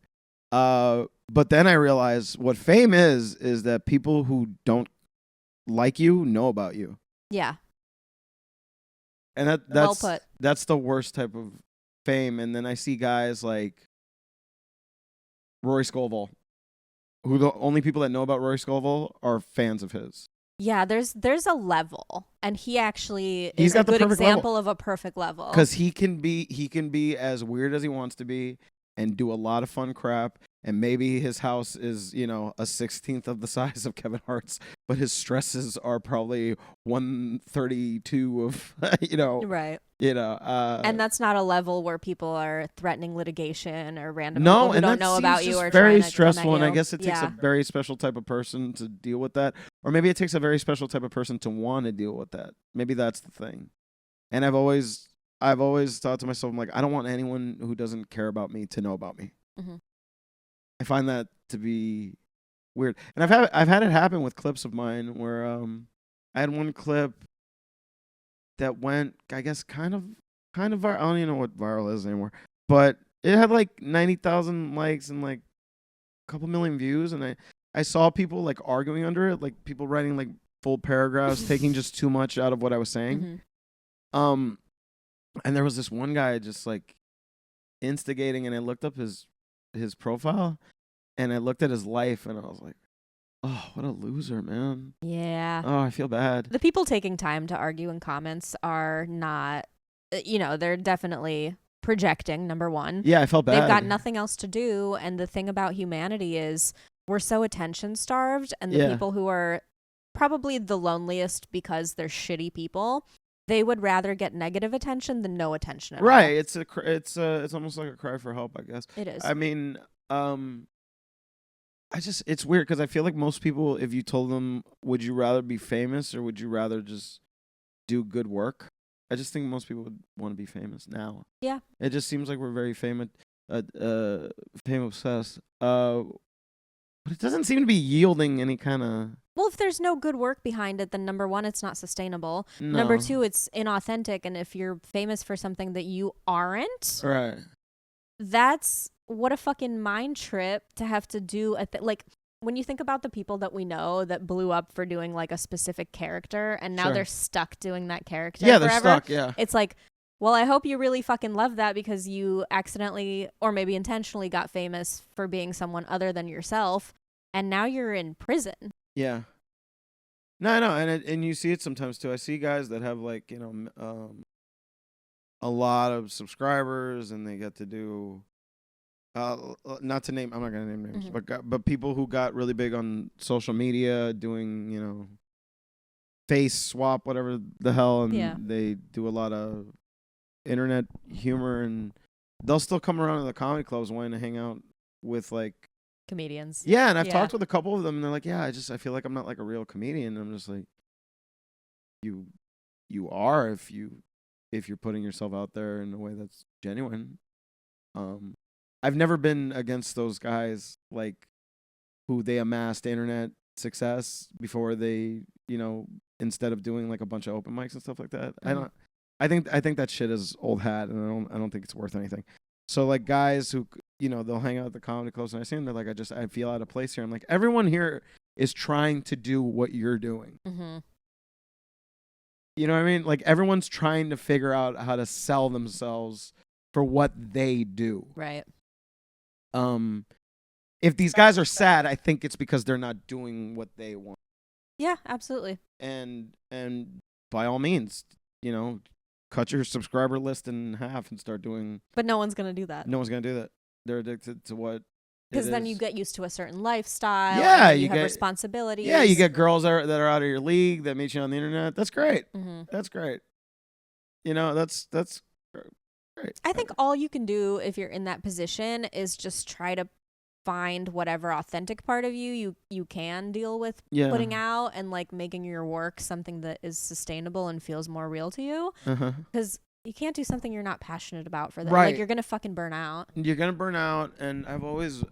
But then I realized what fame is that people who don't like you know about you. Yeah. And that's well put. That's the worst type of fame. And then I see guys like Rory Scovel, who the only people that know about Rory Scovel are fans of his. Yeah, there's a level, and he actually He's is got a the good perfect example level. of a perfect level. Because he can be as weird as he wants to be and do a lot of fun crap. And maybe his house is, a 16th of the size of Kevin Hart's, but his stresses are probably 1/32 of, Right. And that's not a level where people are threatening litigation or random no, people who and don't that know seems about just you or very trying to stressful. come at And I you. guess it takes a very special type of person to deal with that, or maybe it takes a very special type of person to want to deal with that. Maybe that's the thing. And I've always thought to myself, I'm like, I don't want anyone who doesn't care about me to know about me. Mm-hmm. I find that to be weird, and I've had it happen with clips of mine where I had one clip that went, I guess, kind of viral. I don't even know what viral is anymore, but it had like 90,000 likes and like a couple million views, and I saw people like arguing under it, like people writing like full paragraphs, taking just too much out of what I was saying. Mm-hmm. And there was this one guy just like instigating, and I looked up his profile, and I looked at his life, and I was like, oh, what a loser, man. Yeah. Oh, I feel bad. The people taking time to argue in comments are not, they're definitely projecting, number one. Yeah, I felt bad. They've got nothing else to do. And the thing about humanity is we're so attention starved. And the people who are probably the loneliest because they're shitty people, they would rather get negative attention than no attention at all. Right. It's almost like a cry for help, I guess. It is. I mean, it's weird because I feel like most people, if you told them, would you rather be famous or would you rather just do good work? I just think most people would want to be famous now. Yeah. It just seems like we're very fame obsessed. But it doesn't seem to be yielding any kind of. Well, if there's no good work behind it, then number one, it's not sustainable. No. Number two, it's inauthentic. And if you're famous for something that you aren't, right, that's what a fucking mind trip to have to do. Like when you think about the people that we know that blew up for doing like a specific character, and now they're stuck doing that character. Yeah, forever, they're stuck. Yeah, it's like, well, I hope you really fucking love that because you accidentally or maybe intentionally got famous for being someone other than yourself, and now you're in prison. Yeah. No, and you see it sometimes too. I see guys that have like a lot of subscribers, and they get to do. Not to name, I'm not gonna name names, but people who got really big on social media doing face swap, whatever the hell, and they do a lot of internet humor, and they'll still come around to the comedy clubs wanting to hang out with like comedians. Yeah, and I've talked with a couple of them, and they're like, yeah, I feel like I'm not like a real comedian. And I'm just like, you are if you're putting yourself out there in a way that's genuine. I've never been against those guys like who they amassed internet success before they, instead of doing like a bunch of open mics and stuff like that. Mm-hmm. I think that shit is old hat, and I don't think it's worth anything. So like guys who they'll hang out at the comedy clubs, and I see them, they're like, I feel out of place here. I'm like, everyone here is trying to do what you're doing. Mm-hmm. You know what I mean? Like everyone's trying to figure out how to sell themselves for what they do. Right. If these guys are sad, I think it's because they're not doing what they want. Yeah, absolutely. And by all means, cut your subscriber list in half and start doing. But no one's gonna do that. No one's gonna do that. They're addicted to what. Because then you get used to a certain lifestyle. Yeah, and you have responsibilities. Yeah, you get girls that are out of your league that meet you on the internet. That's great. Mm-hmm. That's great. That's great. I think all you can do if you're in that position is just try to find whatever authentic part of you can deal with putting out, and like making your work something that is sustainable and feels more real to you. Because you can't do something you're not passionate about for that. Like, you're gonna fucking burn out. You're gonna burn out, and I've always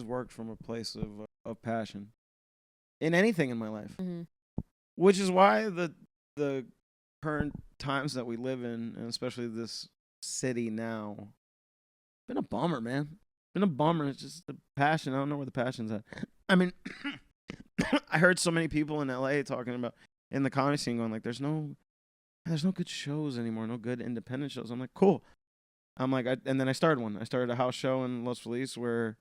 worked from a place of passion in anything in my life, which is why the current times that we live in, and especially this city now, been a bummer, man. Been a bummer. It's just the passion. I don't know where the passion's at. I mean, I heard so many people in LA talking about in the comedy scene going like, there's no good shows anymore, no good independent shows. I'm like, cool. I'm like, and then I started one. I started a house show in Los Feliz where,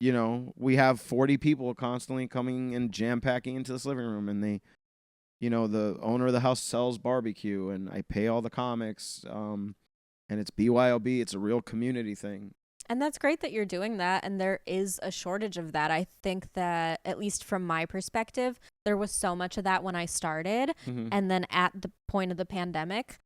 you know, we have 40 people constantly coming and jam packing into this living room, and they, you know, the owner of the house sells barbecue, and I pay all the comics, and it's BYOB. It's a real community thing. And that's great that you're doing that, and there is a shortage of that. I think that, at least from my perspective, there was so much of that when I started, and then at the point of the pandemic,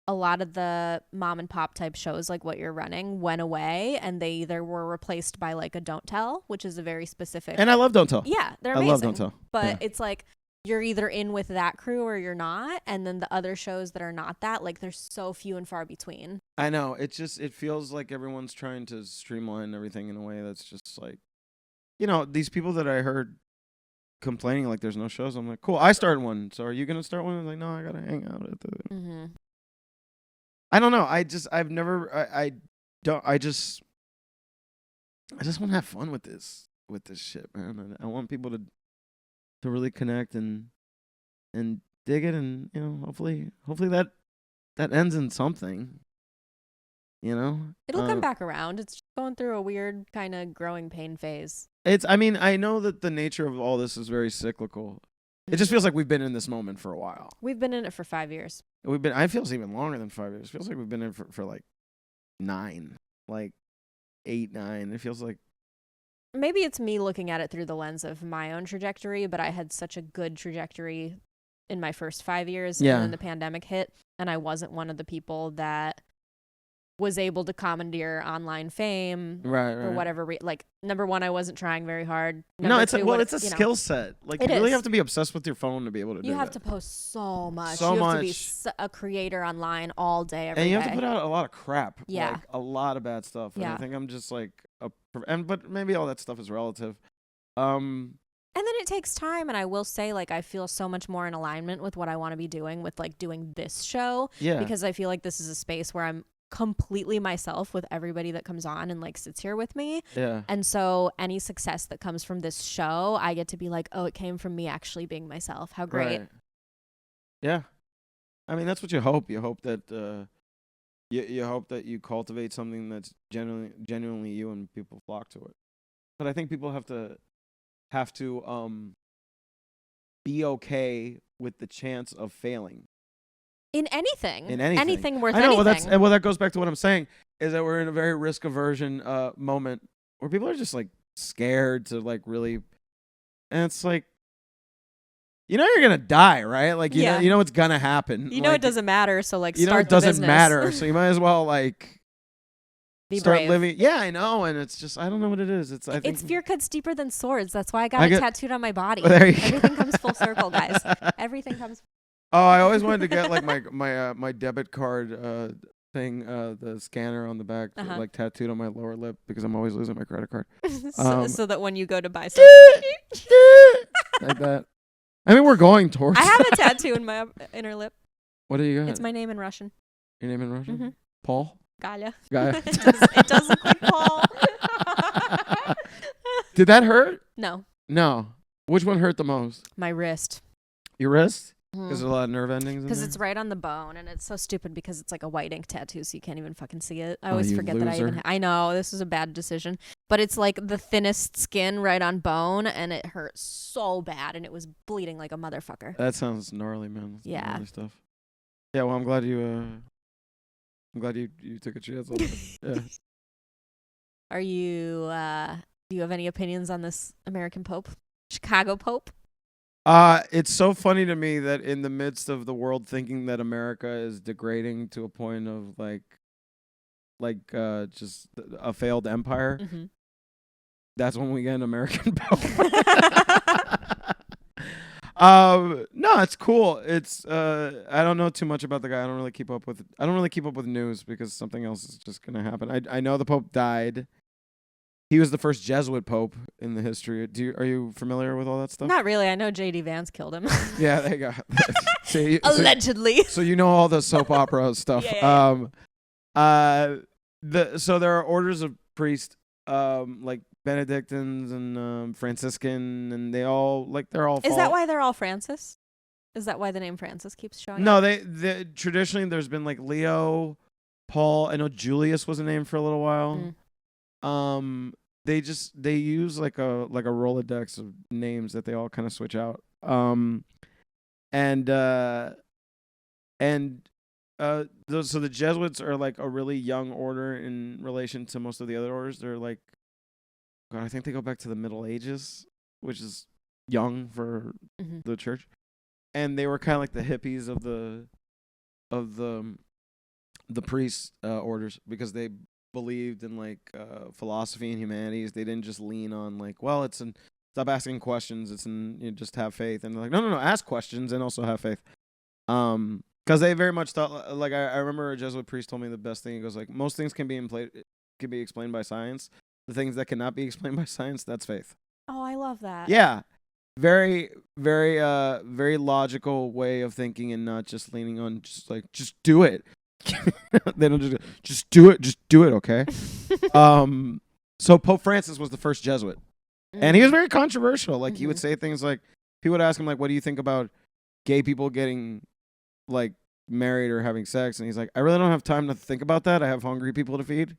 a lot of the mom and pop type shows like what you're running went away, and they either were replaced by like a Don't Tell, which is a very specific. And I love Don't Tell. Yeah, they're amazing. I love Don't Tell. But it's like you're either in with that crew or you're not, and then the other shows that are not that, like, there's so few and far between. I know. It feels like everyone's trying to streamline everything in a way that's just like, you know, these people that I heard complaining like there's no shows. I'm like, cool. I started one. So are you gonna start one? I'm like, no, I gotta hang out at the. I don't know. I just want to have fun with this shit, man. I want people to really connect and dig it, and, you know, hopefully that ends in something, you know. It'll come back around. It's just going through a weird kind of growing pain phase. I mean, I know that the nature of all this is very cyclical. It just feels like we've been in this moment for a while. We've been in it for 5 years. I feel it's even longer than 5 years. It feels like we've been in it for like 9, like 8, 9. It feels like. Maybe it's me looking at it through the lens of my own trajectory, but I had such a good trajectory in my first 5 years, and then the pandemic hit, and I wasn't one of the people that was able to commandeer online fame, for whatever like, number one, I wasn't trying very hard. It's a skill set. Like, you really have to be obsessed with your phone to be able to do that. You have to post so much. You have to be a creator online all day, every day. And you have to put out a lot of crap. Yeah. Like, a lot of bad stuff. And I think I'm just like but maybe all that stuff is relative. And then it takes time, and I will say, like, I feel so much more in alignment with what I want to be doing with, like, doing this show. Yeah. Because I feel like this is a space where I'm completely myself with everybody that comes on and, like, sits here with me. Yeah. And so any success that comes from this show, I get to be like, oh, it came from me actually being myself. How great. Right. Yeah. I mean, that's what you hope. You hope that you hope that you cultivate something that's genuinely you, and people flock to it. But I think people have to be okay with the chance of failing. In anything. Anything worth I know, anything. Well, that goes back to what I'm saying, is that we're in a very risk aversion moment where people are just like scared to like really, and it's like, you know, you're gonna die, right? Like, you know what's gonna happen. You know, like, it doesn't matter. So like, you know, it doesn't matter. So you might as well like start brave. living. Yeah, I know. And it's just, I don't know what it is. It's fear cuts deeper than swords. That's why I got it tattooed on my body. Well, Everything comes full circle, guys. Everything comes. Oh, I always wanted to get like my debit card thing, the scanner on the back, like tattooed on my lower lip, because I'm always losing my credit card. so that when you go to buy something, like that. I mean, we're going towards. I have a tattoo in my inner lip. What do you got? It's my name in Russian. Your name in Russian? Mm-hmm. Paul? Galia. It does look like Paul. Did that hurt? No. Which one hurt the most? My wrist. Your wrist? Because there's a lot of nerve endings in there? Because it's right on the bone, and it's so stupid because it's like a white ink tattoo, so you can't even fucking see it. I always forget that I even. I know, this is a bad decision. But it's like the thinnest skin right on bone, and it hurt so bad, and it was bleeding like a motherfucker. That sounds gnarly, man. That's yeah. gnarly stuff. Yeah, well, I'm glad you took a chance on it. Yeah. Are you, do you have any opinions on this American Pope? Chicago Pope? It's so funny to me that in the midst of the world thinking that America is degrading to a point of like just a failed empire, that's when we get an American Pope. No, it's cool. It's I don't know too much about the guy. I don't really keep up with news because something else is just gonna happen. I know the Pope died. He was the first Jesuit Pope in the history. Are you familiar with all that stuff? Not really. I know J.D. Vance killed him. Yeah, there you go. Allegedly. So you know all the soap opera stuff. Yeah. So there are orders of priests, like Benedictines and Franciscan, and they're all. Is that why they're all Francis? Is that why the name Francis keeps showing No, up? they traditionally there's been like Leo, Paul. I know Julius was a name for a little while. They use like a Rolodex of names that they all kind of switch out. So the Jesuits are like a really young order in relation to most of the other orders. They're like, God, I think they go back to the Middle Ages, which is young for the church. And they were kind of like the hippies of the priest orders because they believed in like philosophy and humanities. They didn't just lean on like, well, stop asking questions. Just have faith. And they're like, no, ask questions and also have faith. Because they very much thought, like I remember a Jesuit priest told me the best thing. He goes like, most things can be explained by science. The things that cannot be explained by science, that's faith. Oh, I love that. Yeah. Very, very, very logical way of thinking and not just leaning on just do it. They don't just do it, okay? So Pope Francis was the first Jesuit. And he was very controversial. Like he would say things like, people would ask him like, what do you think about gay people getting like married or having sex? And he's like, I really don't have time to think about that. I have hungry people to feed.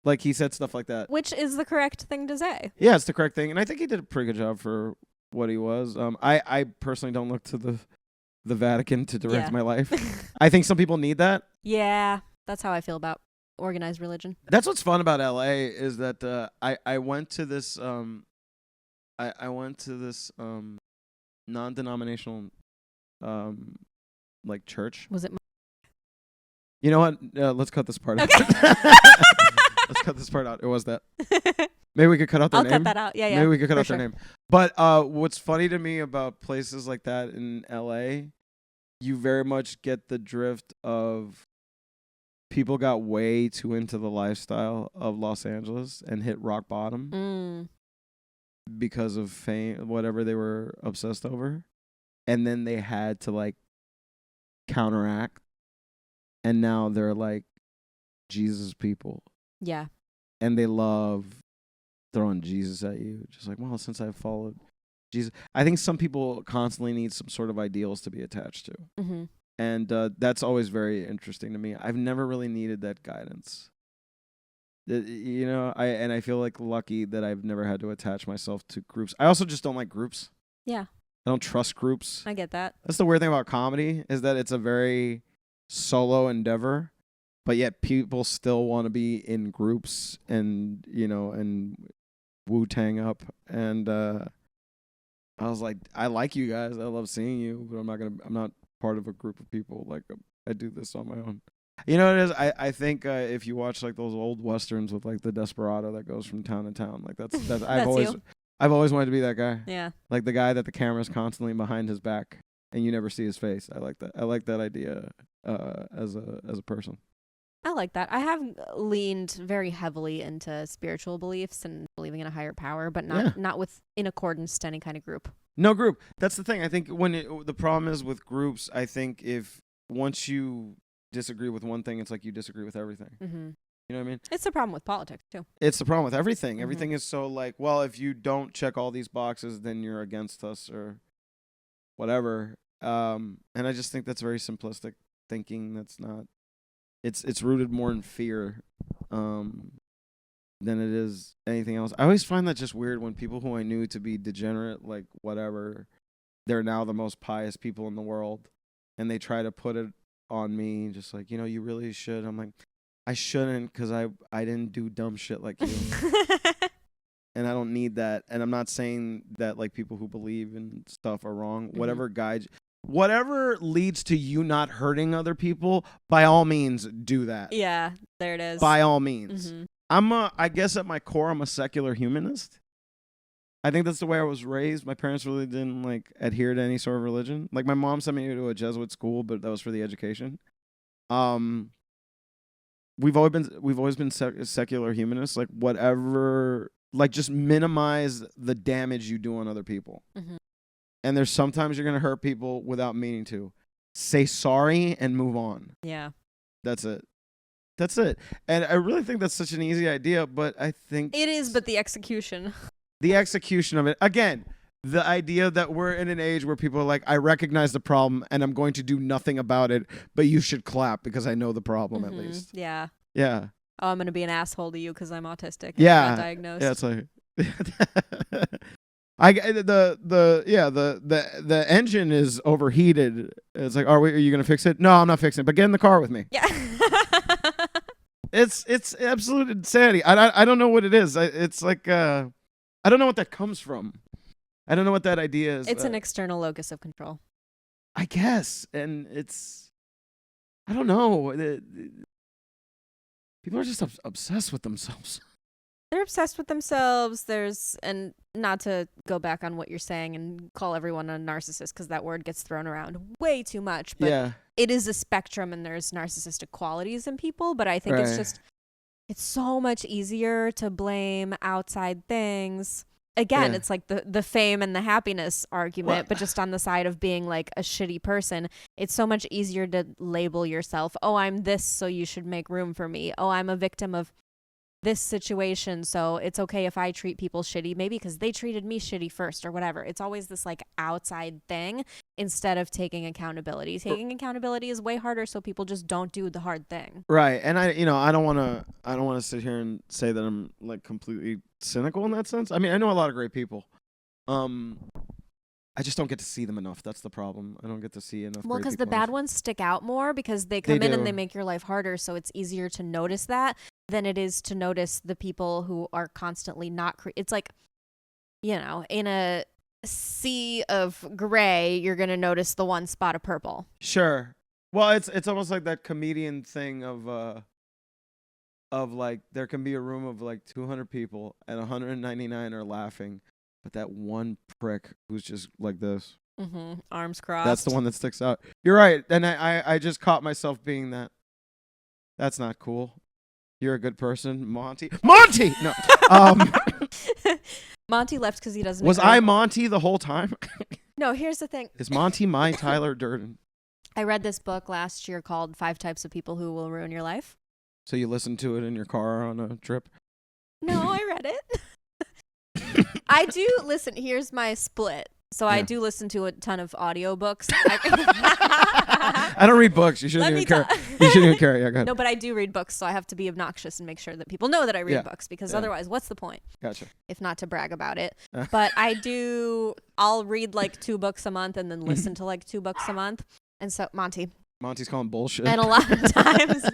Like he said stuff like that. Which is the correct thing to say. Yeah, it's the correct thing. And I think he did a pretty good job for what he was. I personally don't look to the Vatican to direct my life. I think some people need that. Yeah, that's how I feel about organized religion. That's what's fun about LA is that I went to this non-denominational like church. Was it? You know what? Let's cut this part out. Let's cut this part out. It was that. Maybe we could cut out their name. I'll cut that out. Yeah. Maybe we could cut out their name. But what's funny to me about places like that in LA, you very much get the drift of people got way too into the lifestyle of Los Angeles and hit rock bottom because of fame, whatever they were obsessed over. And then they had to like counteract. And now they're like Jesus people. Yeah. And they love throwing Jesus at you. Just like, well, since I've followed Jesus. I think some people constantly need some sort of ideals to be attached to. Mm-hmm. And that's always very interesting to me. I've never really needed that guidance. I feel like lucky that I've never had to attach myself to groups. I also just don't like groups. Yeah. I don't trust groups. I get that. That's the weird thing about comedy is that it's a very solo endeavor, but yet people still want to be in groups and, and Wu-Tang up. And I was like, I like you guys. I love seeing you, but I'm not part of a group of people. Like I do this on my own. You know what it is? I think if you watch like those old westerns with like the desperado that goes from town to town, like that's I've always wanted to be that guy. Yeah. Like the guy that the camera's constantly behind his back and you never see his face. I like that. I like that idea as a person. I like that. I have leaned very heavily into spiritual beliefs and believing in a higher power, but not in accordance to any kind of group. No group. That's the thing. I think the problem is with groups, I think if once you disagree with one thing, it's like you disagree with everything. Mm-hmm. You know what I mean? It's the problem with politics, too. It's the problem with everything. Mm-hmm. Everything is so like, well, if you don't check all these boxes, then you're against us or whatever. And I just think that's very simplistic thinking. That's not... It's rooted more in fear than it is anything else. I always find that just weird when people who I knew to be degenerate, like whatever, they're now the most pious people in the world, and they try to put it on me, just like, you really should. I'm like, I shouldn't, because I didn't do dumb shit like you. And I don't need that. And I'm not saying that like people who believe in stuff are wrong. Mm-hmm. Whatever leads to you not hurting other people, by all means, do that. Yeah, there it is. By all means. Mm-hmm. I guess at my core, I'm a secular humanist. I think that's the way I was raised. My parents really didn't like adhere to any sort of religion. Like my mom sent me to a Jesuit school, but that was for the education. We've always been secular humanists. Like whatever, like just minimize the damage you do on other people. Mm-hmm. And there's sometimes you're gonna hurt people without meaning to. Say sorry and move on. Yeah. That's it. That's it. And I really think that's such an easy idea, but I think it is, but the execution. The execution of it. Again, the idea that we're in an age where people are like, I recognize the problem and I'm going to do nothing about it, but you should clap because I know the problem at least. Yeah. Yeah. Oh, I'm going to be an asshole to you because I'm autistic. And Yeah. not diagnosed. Yeah, it's like the engine is overheated. It's like, are you gonna fix it? No, I'm not fixing it. But get in the car with me. Yeah. It's absolute insanity. I don't know what it is. It's like I don't know what that comes from. I don't know what that idea is. It's an external locus of control. I guess, and I don't know. People are just obsessed with themselves. They're obsessed with themselves. And not to go back on what you're saying and call everyone a narcissist because that word gets thrown around way too much. But it is a spectrum and there's narcissistic qualities in people. But I think it's so much easier to blame outside things. Again, it's like the fame and the happiness argument, but just on the side of being like a shitty person. It's so much easier to label yourself, oh, I'm this, so you should make room for me. Oh, I'm a victim of this situation, so it's okay if I treat people shitty, maybe because they treated me shitty first or whatever. It's always this like outside thing instead of taking accountability. Taking accountability is way harder, so people just don't do the hard thing. Right, and I don't want to sit here and say that I'm like completely cynical in that sense. I mean, I know a lot of great people. I just don't get to see them enough. That's the problem. I don't get to see enough. Well, because the bad ones stick out more because they come in and they make your life harder, so it's easier to notice that than it is to notice the people who are constantly not. It's like, in a sea of gray, you're gonna notice the one spot of purple. Sure. Well, it's almost like that comedian thing of like there can be a room of like 200 people and 199 are laughing, but that one prick who's just like this, arms crossed. That's the one that sticks out. You're right, and I just caught myself being that. That's not cool. You're a good person, Monty. Monty! No. Monty left because he doesn't. Was I Monty the whole time? No, here's the thing. Is Monty my Tyler Durden? I read this book last year called 5 Types of People Who Will Ruin Your Life. So you listened to it in your car on a trip? No, I read it. I do listen. Here's my split. So I do listen to a ton of audiobooks. I don't read books. You shouldn't even care. You shouldn't even care. Yeah, go ahead. No, but I do read books, so I have to be obnoxious and make sure that people know that I read books because otherwise, what's the point? Gotcha. If not to brag about it. But I'll read like 2 books a month and then listen to like 2 books a month. And so Monty's calling bullshit. And a lot of times,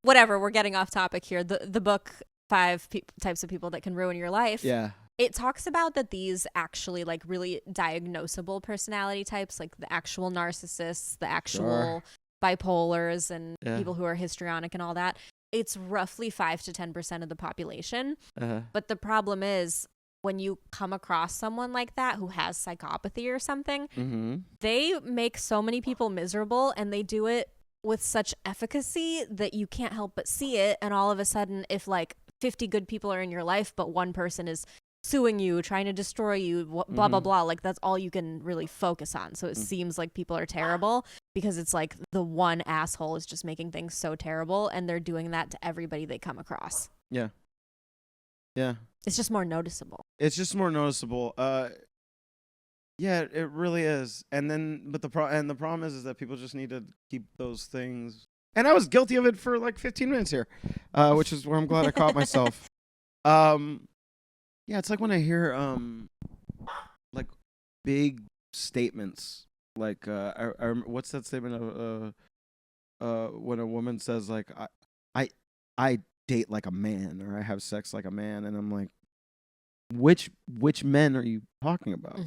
whatever, we're getting off topic here. The book, 5 Types of People That Can Ruin Your Life. Yeah. It talks about that these actually like really diagnosable personality types, like the actual narcissists, the actual bipolars and people who are histrionic and all that. It's roughly 5 to 10% of the population. But the problem is when you come across someone like that who has psychopathy or something, they make so many people miserable and they do it with such efficacy that you can't help but see it. And all of a sudden, if like 50 good people are in your life, but one person is suing you, trying to destroy you, blah, blah, blah. Like that's all you can really focus on. So it seems like people are terrible because it's like the one asshole is just making things so terrible and they're doing that to everybody they come across. Yeah. Yeah. It's just more noticeable. Yeah, it really is. And then, but the problem is that people just need to keep those things. And I was guilty of it for like 15 minutes here, which is where I'm glad I caught myself. Yeah, it's like when I hear like big statements, like what's that statement of when a woman says like I date like a man or I have sex like a man, and I'm like, which men are you talking about?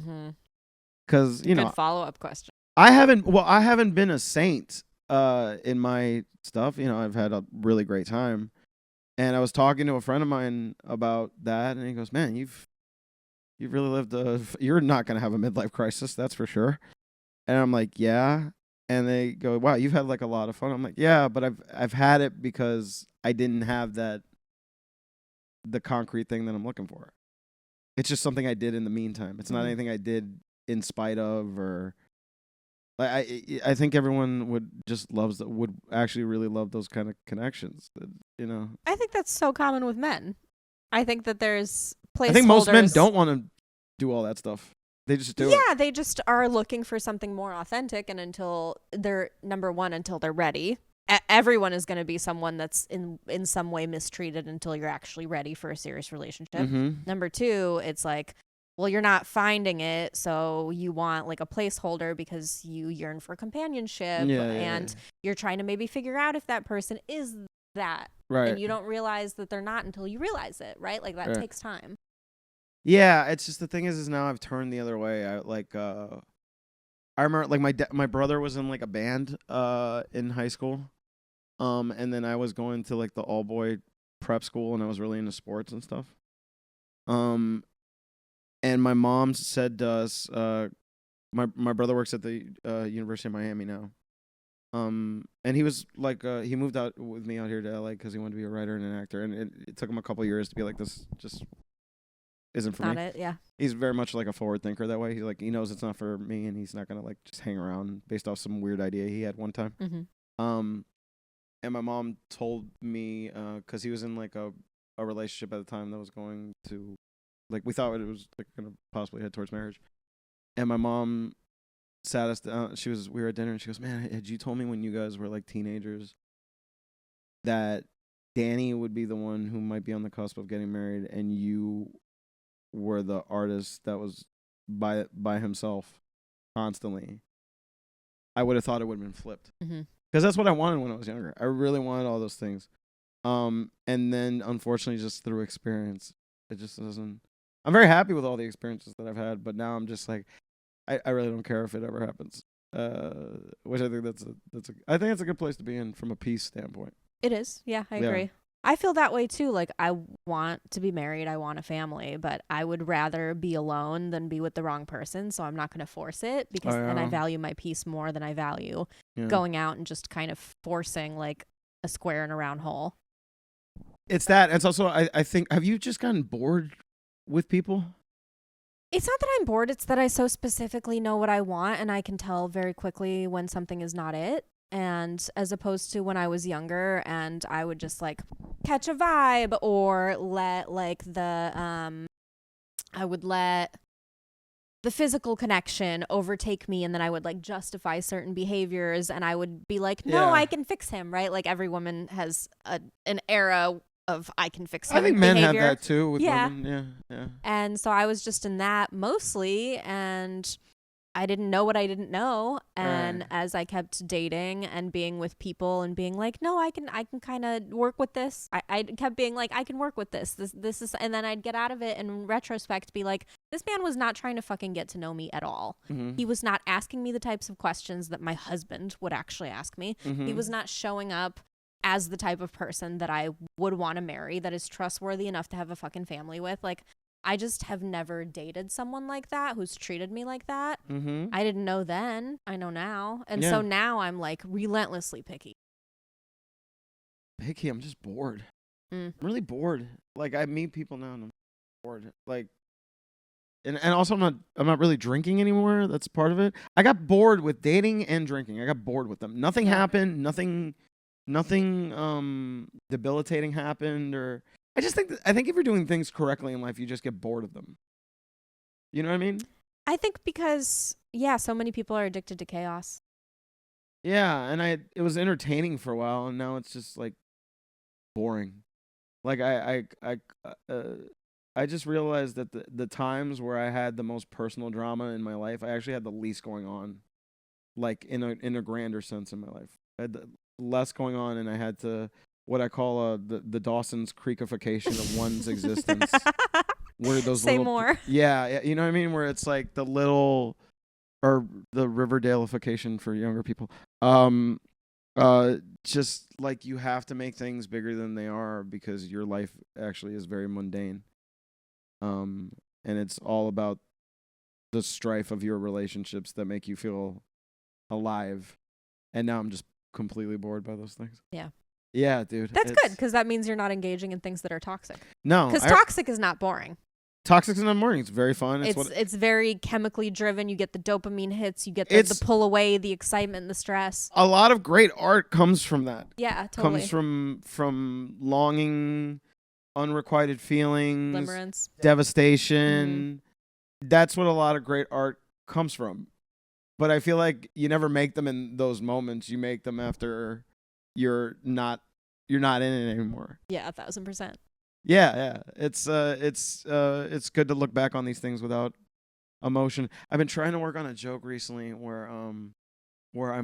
Because good follow-up question. I haven't been a saint in my stuff. I've had a really great time. And I was talking to a friend of mine about that, and he goes, "Man, you've You've really lived you're not going to have a midlife crisis, that's for sure. And I'm like, yeah. And they go, wow, you've had like a lot of fun. I'm like, yeah, but I've had it because I didn't have the concrete thing that I'm looking for. It's just something I did in the meantime. It's not anything I did in spite of, or like I think everyone would actually really love those kind of connections. I think that's so common with men. I think that there's placeholders. I think most men don't want to do all that stuff. They just do it. Yeah, they just are looking for something more authentic, and until they're until they're ready. Everyone is going to be someone that's in some way mistreated until you're actually ready for a serious relationship. Number two, it's like, well, you're not finding it, so you want like a placeholder because you yearn for companionship, and you're trying to maybe figure out if that person is that. Right. And you don't realize that they're not until you realize it, right? Like that takes time. Yeah, it's just the thing is now I've turned the other way. I remember like my brother was in like a band in high school. And then I was going to like the all boy prep school, and I was really into sports and stuff. And my mom said to us, my brother works at the University of Miami now. And he was like, he moved out with me out here to LA because he wanted to be a writer and an actor, and it took him a couple years to be like, this just isn't for me. Not it, yeah. He's very much like a forward thinker that way. He knows it's not for me, and he's not gonna like just hang around based off some weird idea he had one time. And my mom told me, because he was in like a relationship at the time that was going to, like, we thought it was like gonna possibly head towards marriage. And my mom sat us down. We were at dinner, and she goes, "Man, had you told me when you guys were like teenagers that Danny would be the one who might be on the cusp of getting married, and you were the artist that was by himself constantly, I would have thought it would have been flipped." Because that's what I wanted when I was younger. I really wanted all those things. And then, unfortunately, just through experience, it just doesn't. I'm very happy with all the experiences that I've had, but now I'm just like, I really don't care if it ever happens. Which I think I think it's a good place to be in from a peace standpoint. It is. Yeah, I agree. I feel that way too. Like, I want to be married. I want a family, but I would rather be alone than be with the wrong person. So I'm not going to force it because then I value my peace more than I value going out and just kind of forcing like a square in a round hole. It's that. It's also, I think, have you just gotten bored with people? It's not that I'm bored. It's that I so specifically know what I want, and I can tell very quickly when something is not it. And as opposed to when I was younger and I would just like catch a vibe or let like I would let the physical connection overtake me, and then I would like justify certain behaviors, and I would be like, no, I can fix him, right? Like every woman has an era of I can fix him. I think men have that too with women. Yeah. And so I was just in that mostly, and I didn't know what I didn't know. And as I kept dating and being with people and being like, no, I can kind of work with this. I kept being like, I can work with this. This is, and then I'd get out of it and in retrospect be like, this man was not trying to fucking get to know me at all. He was not asking me the types of questions that my husband would actually ask me. He was not showing up as the type of person that I would want to marry, that is trustworthy enough to have a fucking family with. Like, I just have never dated someone like that who's treated me like that. I didn't know then. I know now. And so now I'm like relentlessly picky. I'm just bored. I'm really bored. Like, I meet people now and I'm bored. Like, and also I'm not really drinking anymore. That's part of it. I got bored with dating and drinking. I got bored with them. Nothing happened. Nothing debilitating happened, or I think if you're doing things correctly in life, you just get bored of them. You know what I mean? I think because so many people are addicted to chaos. Yeah, and it was entertaining for a while, and now it's just like boring. Like I just realized that the times where I had the most personal drama in my life, I actually had the least going on, like in a grander sense in my life. I had less going on, and I had to what I call the Dawson's Creekification of one's existence. Where those Say little, more. Yeah, you know what I mean? Where it's like the little, or the Riverdale-ification for younger people. Just like you have to make things bigger than they are because your life actually is very mundane. and it's all about the strife of your relationships that make you feel alive. And now I'm just completely bored by those things. Yeah. Yeah, dude. That's good, because that means you're not engaging in things that are toxic. No. Because toxic is not boring. Toxic in the morning. It's very fun. It's very chemically driven. You get the dopamine hits. You get the pull away, the excitement, the stress. A lot of great art comes from that. Yeah, totally. Comes from longing, unrequited feelings, limerence, devastation. That's what a lot of great art comes from. But I feel like you never make them in those moments. You make them after you're not in it anymore. Yeah, 1,000%. Yeah. It's good to look back on these things without emotion. I've been trying to work on a joke recently where I'm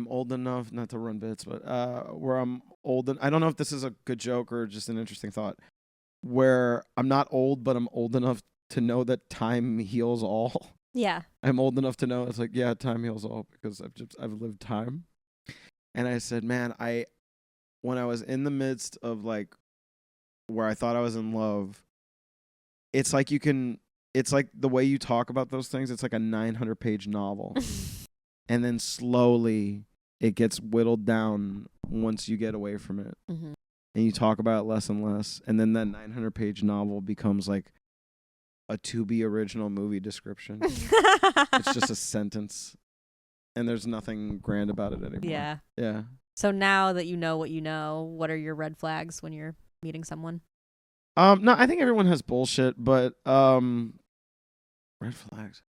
old enough, not to run bits, but where I'm old. I don't know if this is a good joke or just an interesting thought. Where I'm not old, but I'm old enough to know that time heals all. Yeah. I'm old enough to know it's like, yeah, time heals all because I've lived time. And I said, man, when I was in the midst of like where I thought I was in love, it's like it's like the way you talk about those things, it's like a 900-page novel. And then slowly it gets whittled down once you get away from it. Mm-hmm. And you talk about it less and less. And then that 900-page novel becomes like a to-be original movie description. It's just a sentence. And there's nothing grand about it anymore. Yeah. Yeah. So now that you know what you know, what are your red flags when you're meeting someone? No, I think everyone has bullshit, but red flags.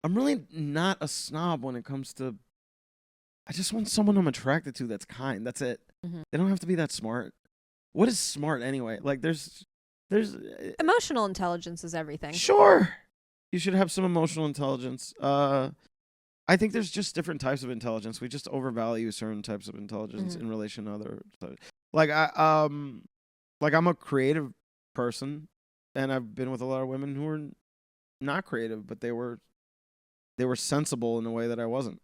I'm really not a snob when it comes to. I just want someone I'm attracted to that's kind. That's it. Mm-hmm. They don't have to be that smart. What is smart anyway? Like there's emotional intelligence is everything. Sure, you should have some emotional intelligence. I think there's just different types of intelligence. We just overvalue certain types of intelligence in relation to other. Like I'm a creative person, and I've been with a lot of women who are not creative, but they were sensible in a way that I wasn't.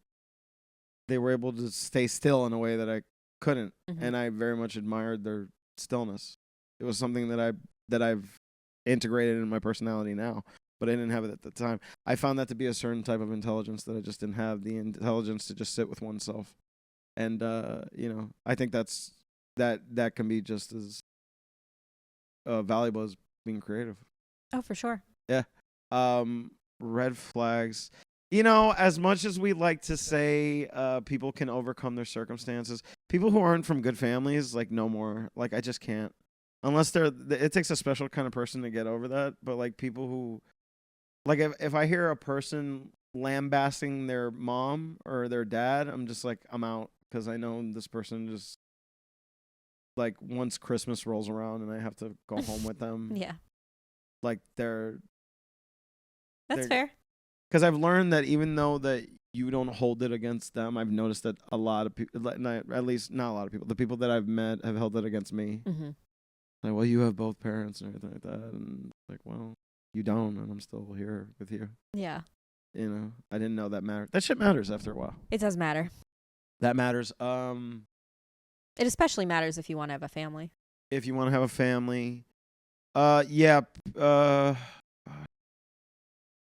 They were able to stay still in a way that I couldn't, and I very much admired their stillness. It was something that I've integrated in my personality now, but I didn't have it at the time. I found that to be a certain type of intelligence that I just didn't have, the intelligence to just sit with oneself. And I think that can be just as valuable as being creative. Oh, for sure. Yeah. Red flags. As much as we like to say people can overcome their circumstances, people who aren't from good families, like, no more. Like, I just can't. Unless it takes a special kind of person to get over that. But, like, people who, like, if I hear a person lambasting their mom or their dad, I'm just like, I'm out. Because I know this person just, like, once Christmas rolls around and I have to go home with them. Yeah. Like, That's fair. Because I've learned that even though that you don't hold it against them, I've noticed that a lot of people, at least not a lot of people, the people that I've met have held it against me. Mm-hmm. Like, well, you have both parents and everything like that. And like, well, you don't, and I'm still here with you. Yeah. I didn't know that mattered. That shit matters after a while. It does matter. That matters. It especially matters if you want to have a family. If you want to have a family. Yeah.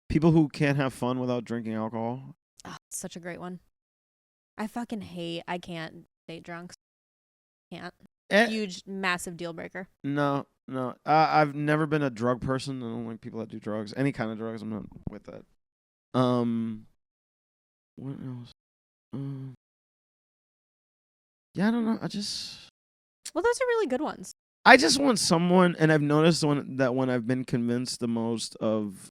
People who can't have fun without drinking alcohol. Oh, such a great one. I can't date drunks. Can't. Huge, massive deal breaker. No. I've never been a drug person. I don't like people that do drugs. Any kind of drugs, I'm not with that. What else? Yeah, I don't know. Well, those are really good ones. I just want someone, and I've noticed when I've been convinced the most of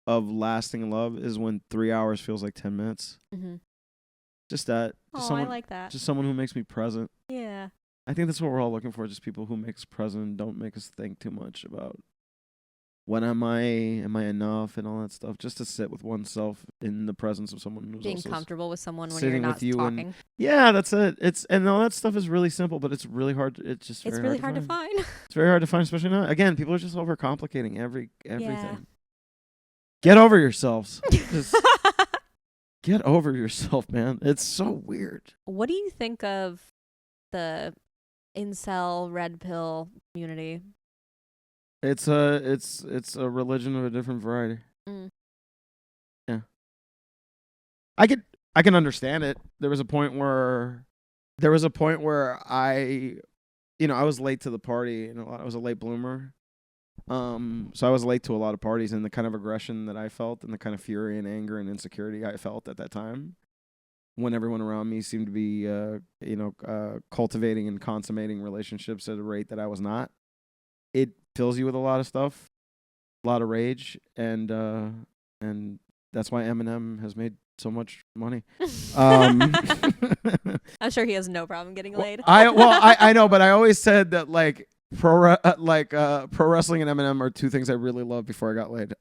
lasting love is when 3 hours feels like 10 minutes. Mm-hmm. Just that. I like that. Just someone who makes me present. Yeah. I think that's what we're all looking for. Just people who make us present, don't make us think too much about when am I enough and all that stuff. Just to sit with oneself in the presence of someone who's being comfortable with someone when you're not talking. Yeah, that's it. And all that stuff is really simple, but it's really hard. It's really hard to find. It's very hard to find, especially now. Again, people are just overcomplicating everything. Yeah. Get over yourselves. Get over yourself, man. It's so weird. What do you think of the incel red pill community? It's a religion of a different variety. Mm. Yeah. I can understand it. There was a point where I was late to the party, and I was a late bloomer. So I was late to a lot of parties, and the kind of aggression that I felt and the kind of fury and anger and insecurity I felt at that time when everyone around me seemed to be cultivating and consummating relationships at a rate that I was not. It fills you with a lot of stuff, a lot of rage, and that's why Eminem has made so much money. I'm sure he has no problem getting laid. I know, but I always said that like pro wrestling and Eminem are two things I really loved before I got laid.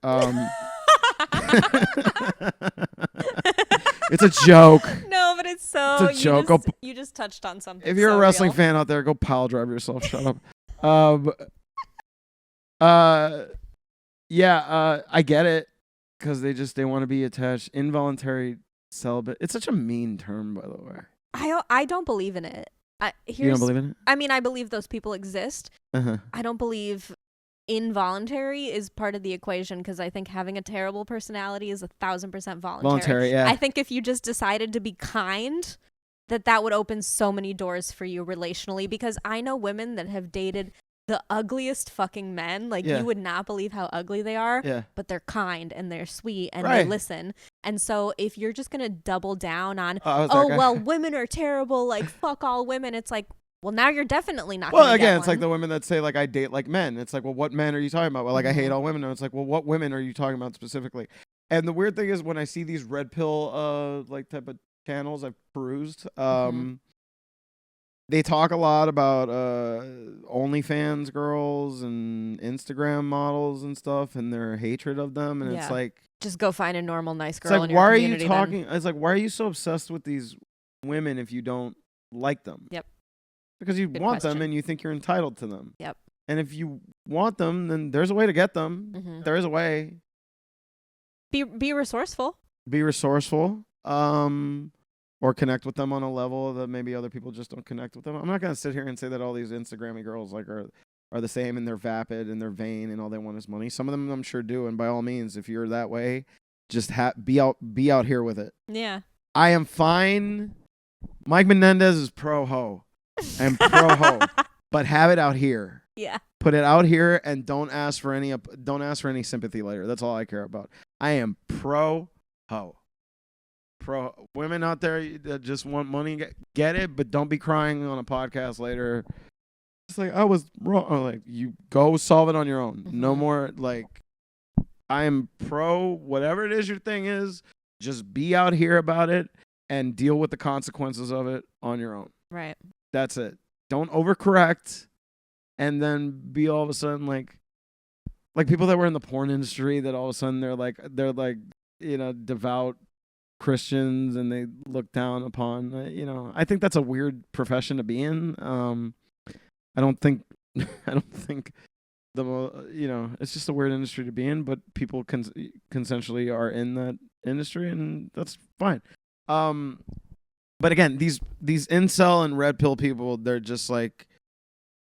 It's a joke. No, but it's so. It's a joke. You just touched on something. If you're so a wrestling real. fan out there, go pile drive yourself. Shut up. I get it because they want to be attached. Involuntary celibate. It's such a mean term, by the way. I don't believe in it. You don't believe in it? I mean, I believe those people exist. Uh-huh. I don't believe involuntary is part of the equation because I think having a terrible personality is 1,000% voluntary. Yeah. I think if you just decided to be kind, that would open so many doors for you relationally, because I know women that have dated the ugliest fucking men. Like, you would not believe how ugly they are, but they're kind and they're sweet and they listen. And so if you're just going to double down on, well, women are terrible, like, fuck all women, it's like, well, now you're definitely not going to get it's like the women that say, like, I date like men. It's like, well, what men are you talking about? Well, like, I hate all women. And it's like, well, what women are you talking about specifically? And the weird thing is when I see these red pill, like, type of channels I've perused, they talk a lot about OnlyFans girls and Instagram models and stuff and their hatred of them. And it's like, just go find a normal, nice girl. It's like, why are you talking? It's like, why are you so obsessed with these women if you don't like them? Yep. Because you want them and you think you're entitled to them. Yep. And if you want them, then there's a way to get them. Mm-hmm. There is a way. Be resourceful. Be resourceful. Or connect with them on a level that maybe other people just don't connect with them. I'm not gonna sit here and say that all these Instagrammy girls like are the same and they're vapid and they're vain and all they want is money. Some of them I'm sure do, and by all means, if you're that way, just be out here with it. Yeah. I am fine. Mike Menendez is pro ho. I am pro ho, but have it out here. Yeah. Put it out here and don't ask for any sympathy later. That's all I care about. I am pro ho. Pro women out there that just want money, get it, but don't be crying on a podcast later. It's like, I was wrong. Or like, you go solve it on your own. Mm-hmm. No more, like, I am pro whatever it is your thing is. Just be out here about it and deal with the consequences of it on your own. Right. That's it. Don't overcorrect and then be all of a sudden like people that were in the porn industry that all of a sudden they're like devout Christians and they look down upon, I think that's a weird profession to be in. I don't think it's just a weird industry to be in, but people consensually are in that industry and that's fine. But again, these incel and red pill people, they're just like,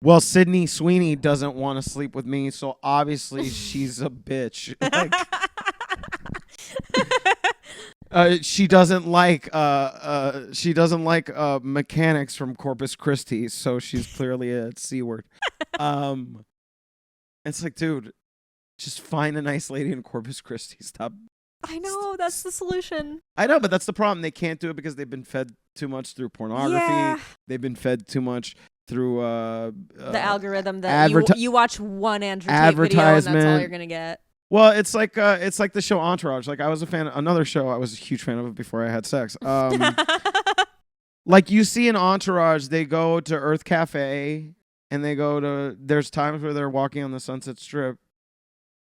well, Sydney Sweeney doesn't want to sleep with me, so obviously she's a bitch. Like, she doesn't like mechanics from Corpus Christi, so she's clearly a C word. It's like, dude, just find a nice lady in Corpus Christi. Stop. I know, that's the solution. I know, but that's the problem. They can't do it because they've been fed too much through pornography. Yeah. They've been fed too much through the algorithm that you watch one Andrew Tate video and that's all you're gonna get. Well, it's like the show Entourage. Like, I was a fan of another show I was a huge fan of before I had sex. Like, you see in Entourage, they go to Earth Cafe and there's times where they're walking on the Sunset Strip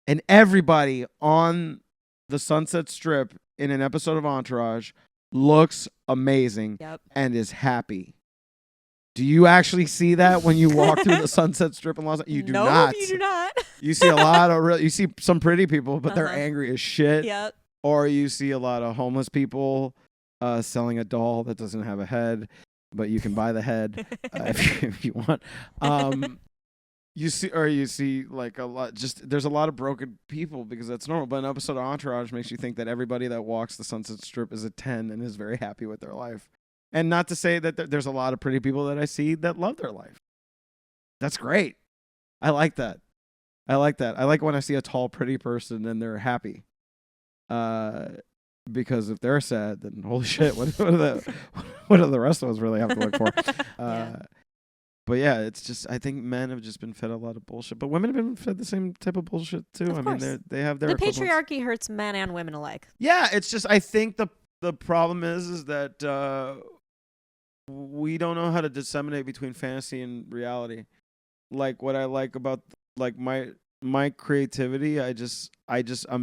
and everybody on the Sunset Strip in an episode of Entourage looks amazing and is happy. Do you actually see that when you walk through the Sunset Strip in Los Angeles? You do not. No, you do not. You see a lot of you see some pretty people, but they're angry as shit. Yep. Or you see a lot of homeless people selling a doll that doesn't have a head, but you can buy the head if you want. You see like a lot. Just there's a lot of broken people because that's normal. But an episode of Entourage makes you think that everybody that walks the Sunset Strip is a 10 and is very happy with their life. And not to say that there's a lot of pretty people that I see that love their life. That's great. I like that. I like when I see a tall, pretty person and they're happy. Because if they're sad, then holy shit, what do the rest of us really have to look for? But yeah, it's just I think men have just been fed a lot of bullshit, but women have been fed the same type of bullshit too. Of course. Mean, they have their the patriarchy hurts men and women alike. Yeah, it's just I think the problem is that we don't know how to disseminate between fantasy and reality. Like what I like about like my creativity, I'm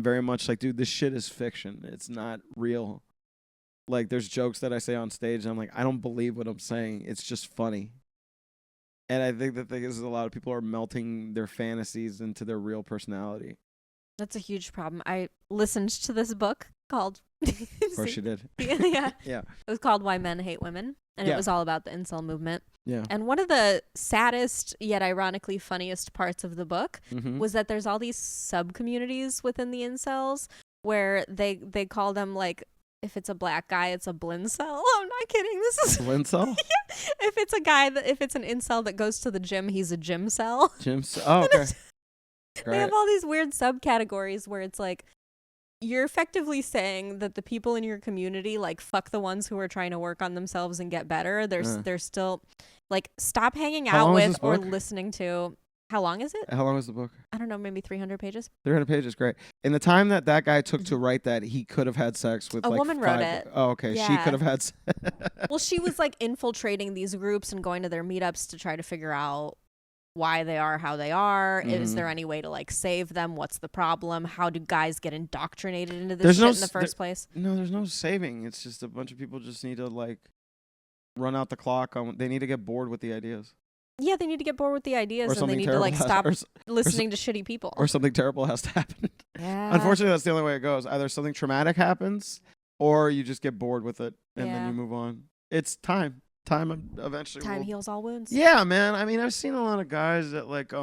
very much like, dude, this shit is fiction. It's not real. Like there's jokes that I say on stage and I'm like, I don't believe what I'm saying. It's just funny. And I think the thing is a lot of people are melting their fantasies into their real personality. That's a huge problem. I listened to this book called Of course you did. Yeah. Yeah. It was called Why Men Hate Women. And Yeah. it was all about the incel movement. Yeah. And one of the saddest yet ironically funniest parts of the book was that there's all these sub-communities within the incels where they call them like, if it's a black guy, it's a blincel. I'm not kidding. This is blincel. Yeah. If it's an incel that goes to the gym, he's a gym cell. Oh, okay. They have all these weird subcategories where it's like, you're effectively saying that the people in your community, like, fuck the ones who are trying to work on themselves and get better. They're still, like, stop hanging out with or listening to. How long is it? How long is the book? I don't know, maybe 300 pages. 300 pages, great. In the time that guy took to write that, he could have had sex with a like woman wrote it. Oh, okay. Yeah. She could have had. Well, she was like infiltrating these groups and going to their meetups to try to figure out why they are how they are. Is there any way to like save them? What's the problem? How do guys get indoctrinated into this shit in the first place? No, there's no saving. It's just a bunch of people just need to like run out the clock. They need to get bored with the ideas. Yeah, they need to get bored with the ideas and they need to like stop listening to shitty people. Or something terrible has to happen. Yeah. Unfortunately, that's the only way it goes. Either something traumatic happens or you just get bored with it and then you move on. It's time. Time eventually. Time heals all wounds. Yeah, man. I mean, I've seen a lot of guys that like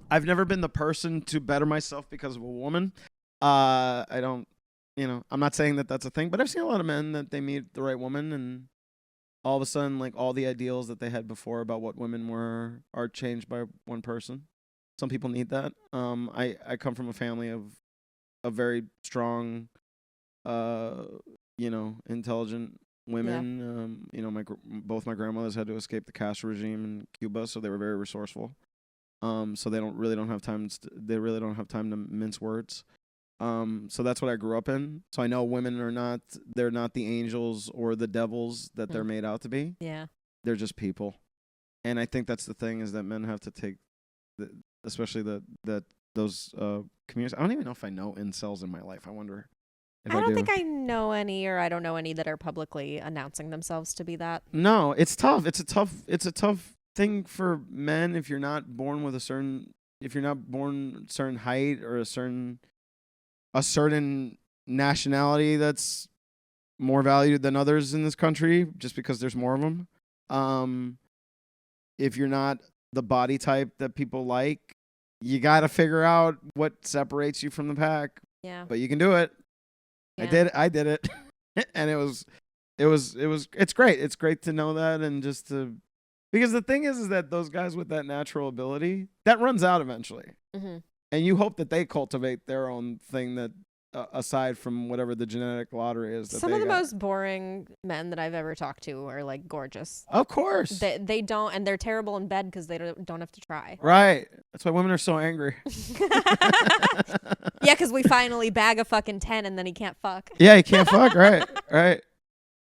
I've never been the person to better myself because of a woman. I don't, I'm not saying that that's a thing, but I've seen a lot of men that they meet the right woman and all of a sudden, like, all the ideals that they had before about what women were are changed by one person. Some people need that. I come from a family of a very strong, intelligent women. Both my grandmothers had to escape the Castro regime in Cuba, so they were very resourceful. So they really don't have time to mince words. So that's what I grew up in. So I know women they're not the angels or the devils that they're made out to be. Yeah. They're just people. And I think that's the thing is that men have to take, especially those communities. I don't even know if I know incels in my life. I wonder if I do. I don't think I know any, or I don't know any that are publicly announcing themselves to be that. No, it's tough. It's a tough thing for men if you're not born a certain height or a certain nationality that's more valued than others in this country just because there's more of them. If you're not the body type that people like, you got to figure out what separates you from the pack. Yeah. But you can do it. Yeah. I did it. And it's great. It's great to know that and just to, because the thing is that those guys with that natural ability, that runs out eventually. Mm-hmm. And you hope that they cultivate their own thing that, aside from whatever the genetic lottery is. Some of the most boring men that I've ever talked to are like gorgeous. Of course. They don't, and they're terrible in bed because they don't have to try. Right. That's why women are so angry. Yeah, because we finally bag a fucking 10 and then he can't fuck. Yeah, he can't fuck. Right. Right.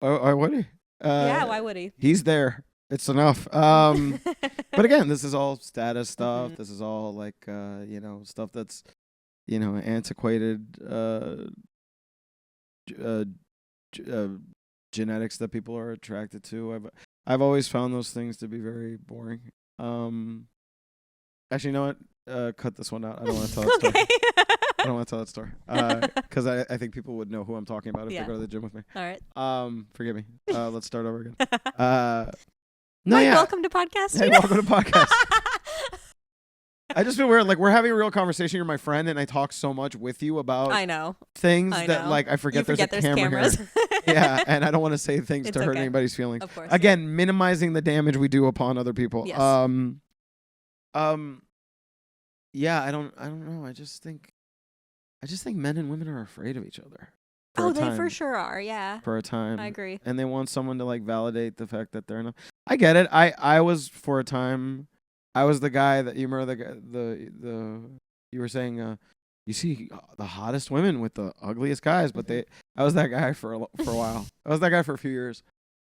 Why would he? Yeah, why would he? He's there. It's enough. But again, this is all status stuff. Mm-hmm. This is all like, stuff that's, antiquated genetics that people are attracted to. I've always found those things to be very boring. Actually, you know what? Cut this one out. I don't want to tell that story. I don't want to tell that story because I think people would know who I'm talking about if they go to the gym with me. All right. Forgive me. Let's start over again. Mike, welcome to podcast. Hey, welcome to podcast. I just feel weird. Like, we're having a real conversation. You're my friend, and I talk so much with you about I know things I that, know. like, I forget You there's a camera cameras. here. Yeah, and I don't want to say things It's to hurt okay. anybody's feelings. Of course. Again, minimizing the damage we do upon other people. Yes. Yeah, I don't know. I just think men and women are afraid of each other. Oh, they for sure are. Yeah. For a time. I agree. And they want someone to, like, validate the fact that they're enough. I get it. I was, for a time, I was the guy that, you remember you were saying, you see the hottest women with the ugliest guys, but I was that guy for a while. I was that guy for a few years.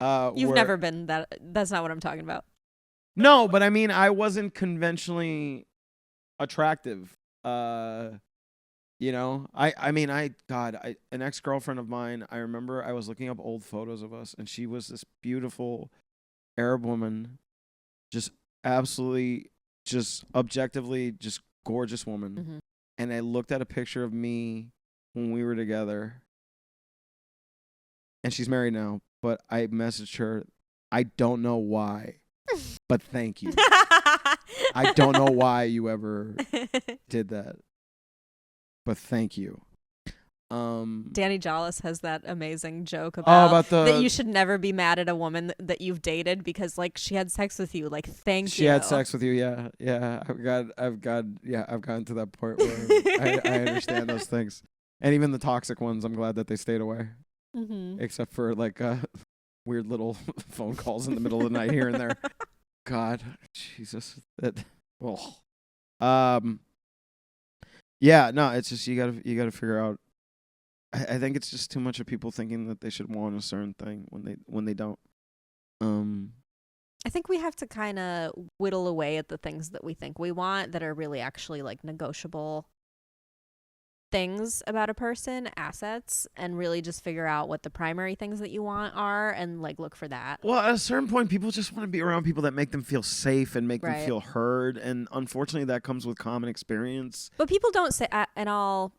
You've never been that. That's not what I'm talking about. No, but I mean, I wasn't conventionally attractive. You know, an ex-girlfriend of mine, I remember I was looking up old photos of us, and she was this beautiful Arab woman, just absolutely, just objectively, just gorgeous woman. Mm-hmm. And I looked at a picture of me when we were together, and she's married now, but I messaged her, I don't know why, but thank you. I don't know why you ever did that, but thank you. Danny Jollis has that amazing joke about that you should never be mad at a woman that you've dated because, like, she had sex with you. Like, thank you. She had sex with you, yeah. I've gotten to that point where I understand those things, and even the toxic ones. I'm glad that they stayed away, except for, like, weird little phone calls in the middle of the night here and there. God, Jesus, that. Oh. Yeah, no, it's just you gotta figure out. I think it's just too much of people thinking that they should want a certain thing when they don't. I think we have to kind of whittle away at the things that we think we want that are really actually, like, negotiable things about a person, assets, and really just figure out what the primary things that you want are and, like, look for that. Well, at a certain point, people just want to be around people that make them feel safe and make them feel heard, and unfortunately that comes with common experience. But people don't say, and I'll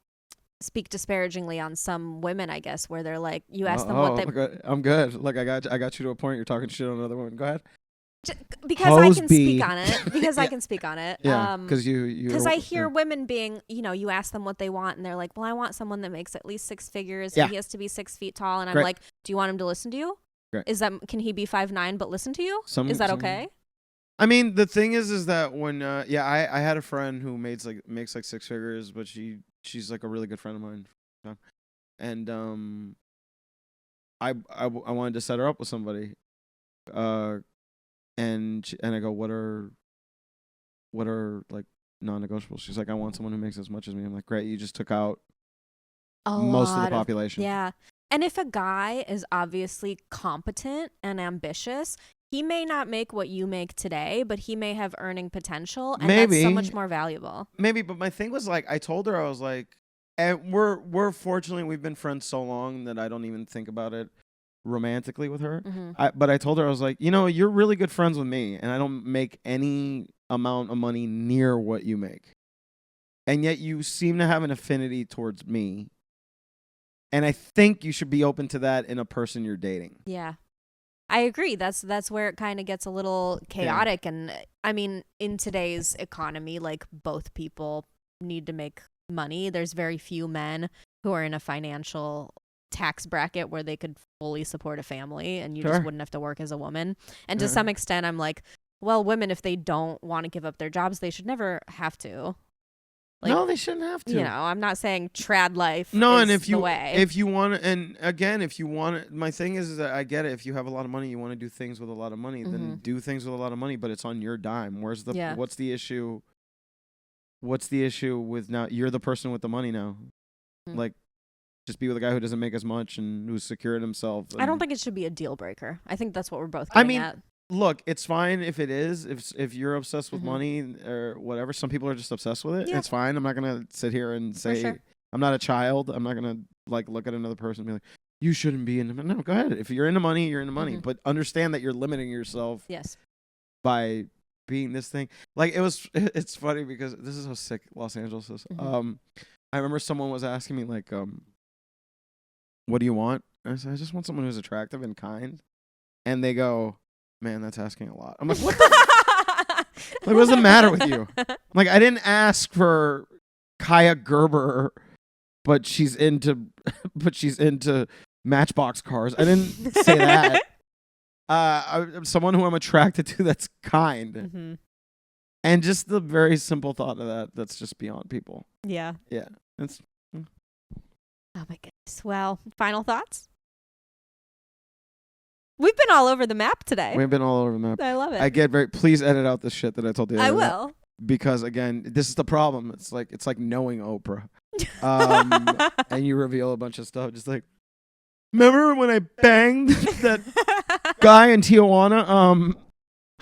speak disparagingly on some women, I guess, where they're like, you ask them what they... I'm good. Look, I got you to a point. You're talking shit on another woman. Go ahead. Because I can speak on it. Because I can speak on it. Yeah, because I hear women being, you ask them what they want, and they're like, well, I want someone that makes at least 6 figures, and he has to be 6 feet tall. And I'm like, do you want him to listen to you? Great. Can he be 5'9" but listen to you? Is that okay? I mean, the thing is that when I had a friend who makes like 6 figures, but she's like a really good friend of mine, and I wanted to set her up with somebody, and I go, what are like non-negotiables? She's like, I want someone who makes as much as me. I'm like, great, you just took out most of the population. Yeah. And if a guy is obviously competent and ambitious, he may not make what you make today, but he may have earning potential, and that's so much more valuable. Maybe, but my thing was, like, I told her, I was like, and we're fortunately, we've been friends so long that I don't even think about it romantically with her. But I told her, I was like, you're really good friends with me, and I don't make any amount of money near what you make, and yet you seem to have an affinity towards me, and I think you should be open to that in a person you're dating. Yeah, I agree. That's where it kind of gets a little chaotic. Yeah. And I mean, in today's economy, like, both people need to make money. There's very few men who are in a financial tax bracket where they could fully support a family, and you just wouldn't have to work as a woman. And to some extent, I'm like, well, women, if they don't want to give up their jobs, they should never have to. Like, no, they shouldn't have to. I'm not saying trad life. No, is and if you want to, and again, if you want to, my thing is that I get it. If you have a lot of money, you want to do things with a lot of money, then do things with a lot of money, but it's on your dime. What's the issue? What's the issue with now? You're the person with the money now. Like, just be with a guy who doesn't make as much and who's secure in himself. I don't think it should be a deal breaker. I think that's what we're both getting at. Look, it's fine if it is. If you're obsessed with money or whatever, some people are just obsessed with it. Yeah. It's fine. I'm not gonna sit here and say I'm not a child. I'm not gonna, like, look at another person and be like, you shouldn't be into. No, go ahead. If you're into money, you're into money. But understand that you're limiting yourself. Yes. By being this thing. Like, it's funny because this is how sick Los Angeles is. I remember someone was asking me, like, what do you want? And I said, I just want someone who's attractive and kind. And they go, man, that's asking a lot. I'm like, what the? Like, what's the matter with you? Like, I didn't ask for Kaya Gerber, but she's into Matchbox cars. I didn't say that. I'm someone who I'm attracted to that's kind. Mm-hmm. And just the very simple thought of that's just beyond people. Yeah. Yeah. It's Oh my goodness. Well, final thoughts? We've been all over the map today. We've been all over the map. I love it. Please edit out the shit that I told you. I will. Because again, this is the problem. It's like knowing Oprah. And you reveal a bunch of stuff. Just like, remember when I banged that guy in Tijuana?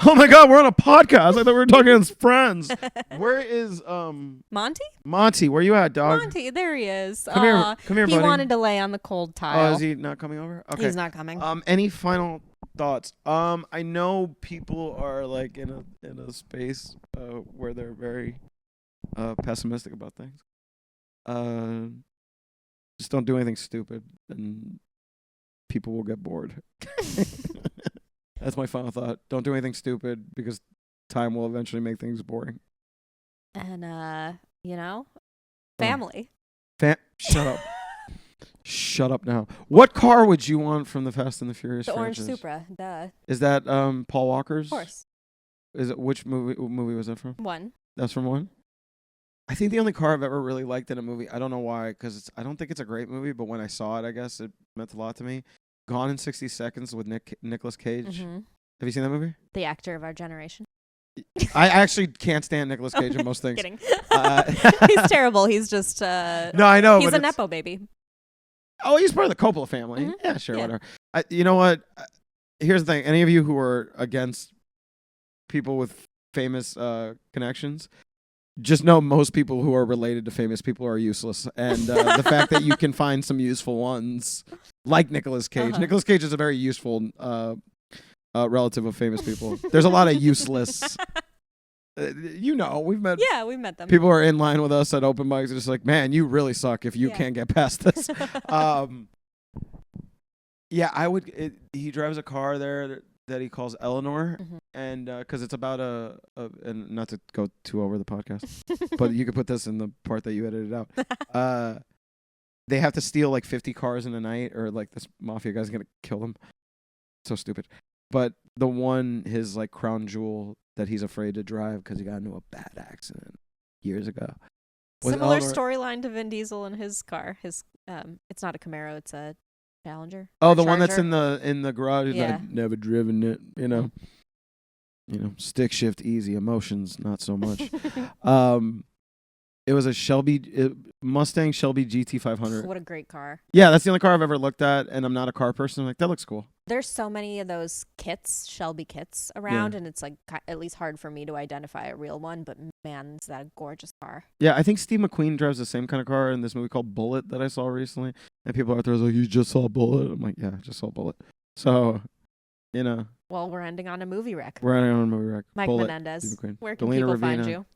Oh my God, we're on a podcast. I thought we were talking as friends. Where is Monty? Monty, where you at, dog? Monty, there he is. Come here, buddy. He wanted to lay on the cold tile. Oh, is he not coming over? Okay. He's not coming. Any final thoughts? I know people are like in a space where they're very pessimistic about things. Just don't do anything stupid, and people will get bored. That's my final thought. Don't do anything stupid because time will eventually make things boring. And family. Shut up. Shut up now. What car would you want from the Fast and the Furious The franchise? Orange Supra. Duh. Is that Paul Walker's? Of course. Is it which movie was that from? 1. That's from 1. I think the only car I've ever really liked in a movie, I don't know why, because I don't think it's a great movie, but when I saw it, I guess it meant a lot to me. Gone in 60 Seconds with Nicolas Cage. Mm-hmm. Have you seen that movie? The actor of our generation. I actually can't stand Nicolas Cage in most things. Kidding. He's terrible. He's just no, I know. He's a nepo baby. Oh, he's part of the Coppola family. Mm-hmm. Yeah, sure, Yeah. whatever. You know what? Here's the thing. Any of you who are against people with famous connections, just know most people who are related to famous people are useless. And the fact that you can find some useful ones, like Nicolas Cage. Uh-huh. Nicolas Cage is a very useful relative of famous people. There's a lot of useless... we've met... Yeah, we've met them. People are in line with us at open mics. Just like, man, you really suck if you can't get past this. Yeah, I would... he drives a car there that he calls Eleanor, Mm-hmm. and because it's about and not to go too over the podcast, but you could put this in the part that you edited out. They have to steal like 50 cars in a night, or like this mafia guy's gonna kill them. So stupid. But the one, his like crown jewel that he's afraid to drive because he got into a bad accident years ago. Similar storyline to Vin Diesel and his car. His it's not a Camaro, it's a Challenger. Oh, the one that's in the garage. Yeah. I've never driven it. You know, stick shift easy, emotions not so much. It was a Mustang Shelby GT500. What a great car. Yeah, that's the only car I've ever looked at, and I'm not a car person. I'm like, that looks cool. There's so many of those Shelby kits around, and it's like at least hard for me to identify a real one, but man, is that a gorgeous car. Yeah, I think Steve McQueen drives the same kind of car in this movie called Bullet that I saw recently, and people out there are like, you just saw Bullet? I'm like, yeah, I just saw Bullet. So, Well, we're ending on a movie rec. We're ending on a movie rec. Mike Bullet, Menendez. Steve McQueen. Where can Galina, people Rivina. find you?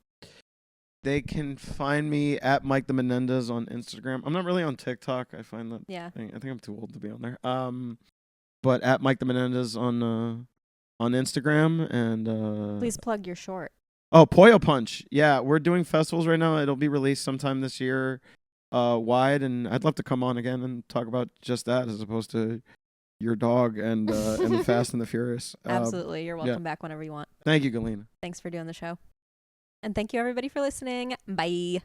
They can find me at Mike the Menendez on Instagram. I'm not really on TikTok. I find that. Yeah. I think I'm too old to be on there. But at Mike the Menendez on Instagram, and Please plug your short. Oh, Pollo Punch. Yeah, we're doing festivals right now. It'll be released sometime this year, wide, and I'd love to come on again and talk about just that as opposed to your dog and the Fast and the Furious. Absolutely. You're welcome back whenever you want. Thank you, Galina. Thanks for doing the show. And thank you everybody for listening. Bye.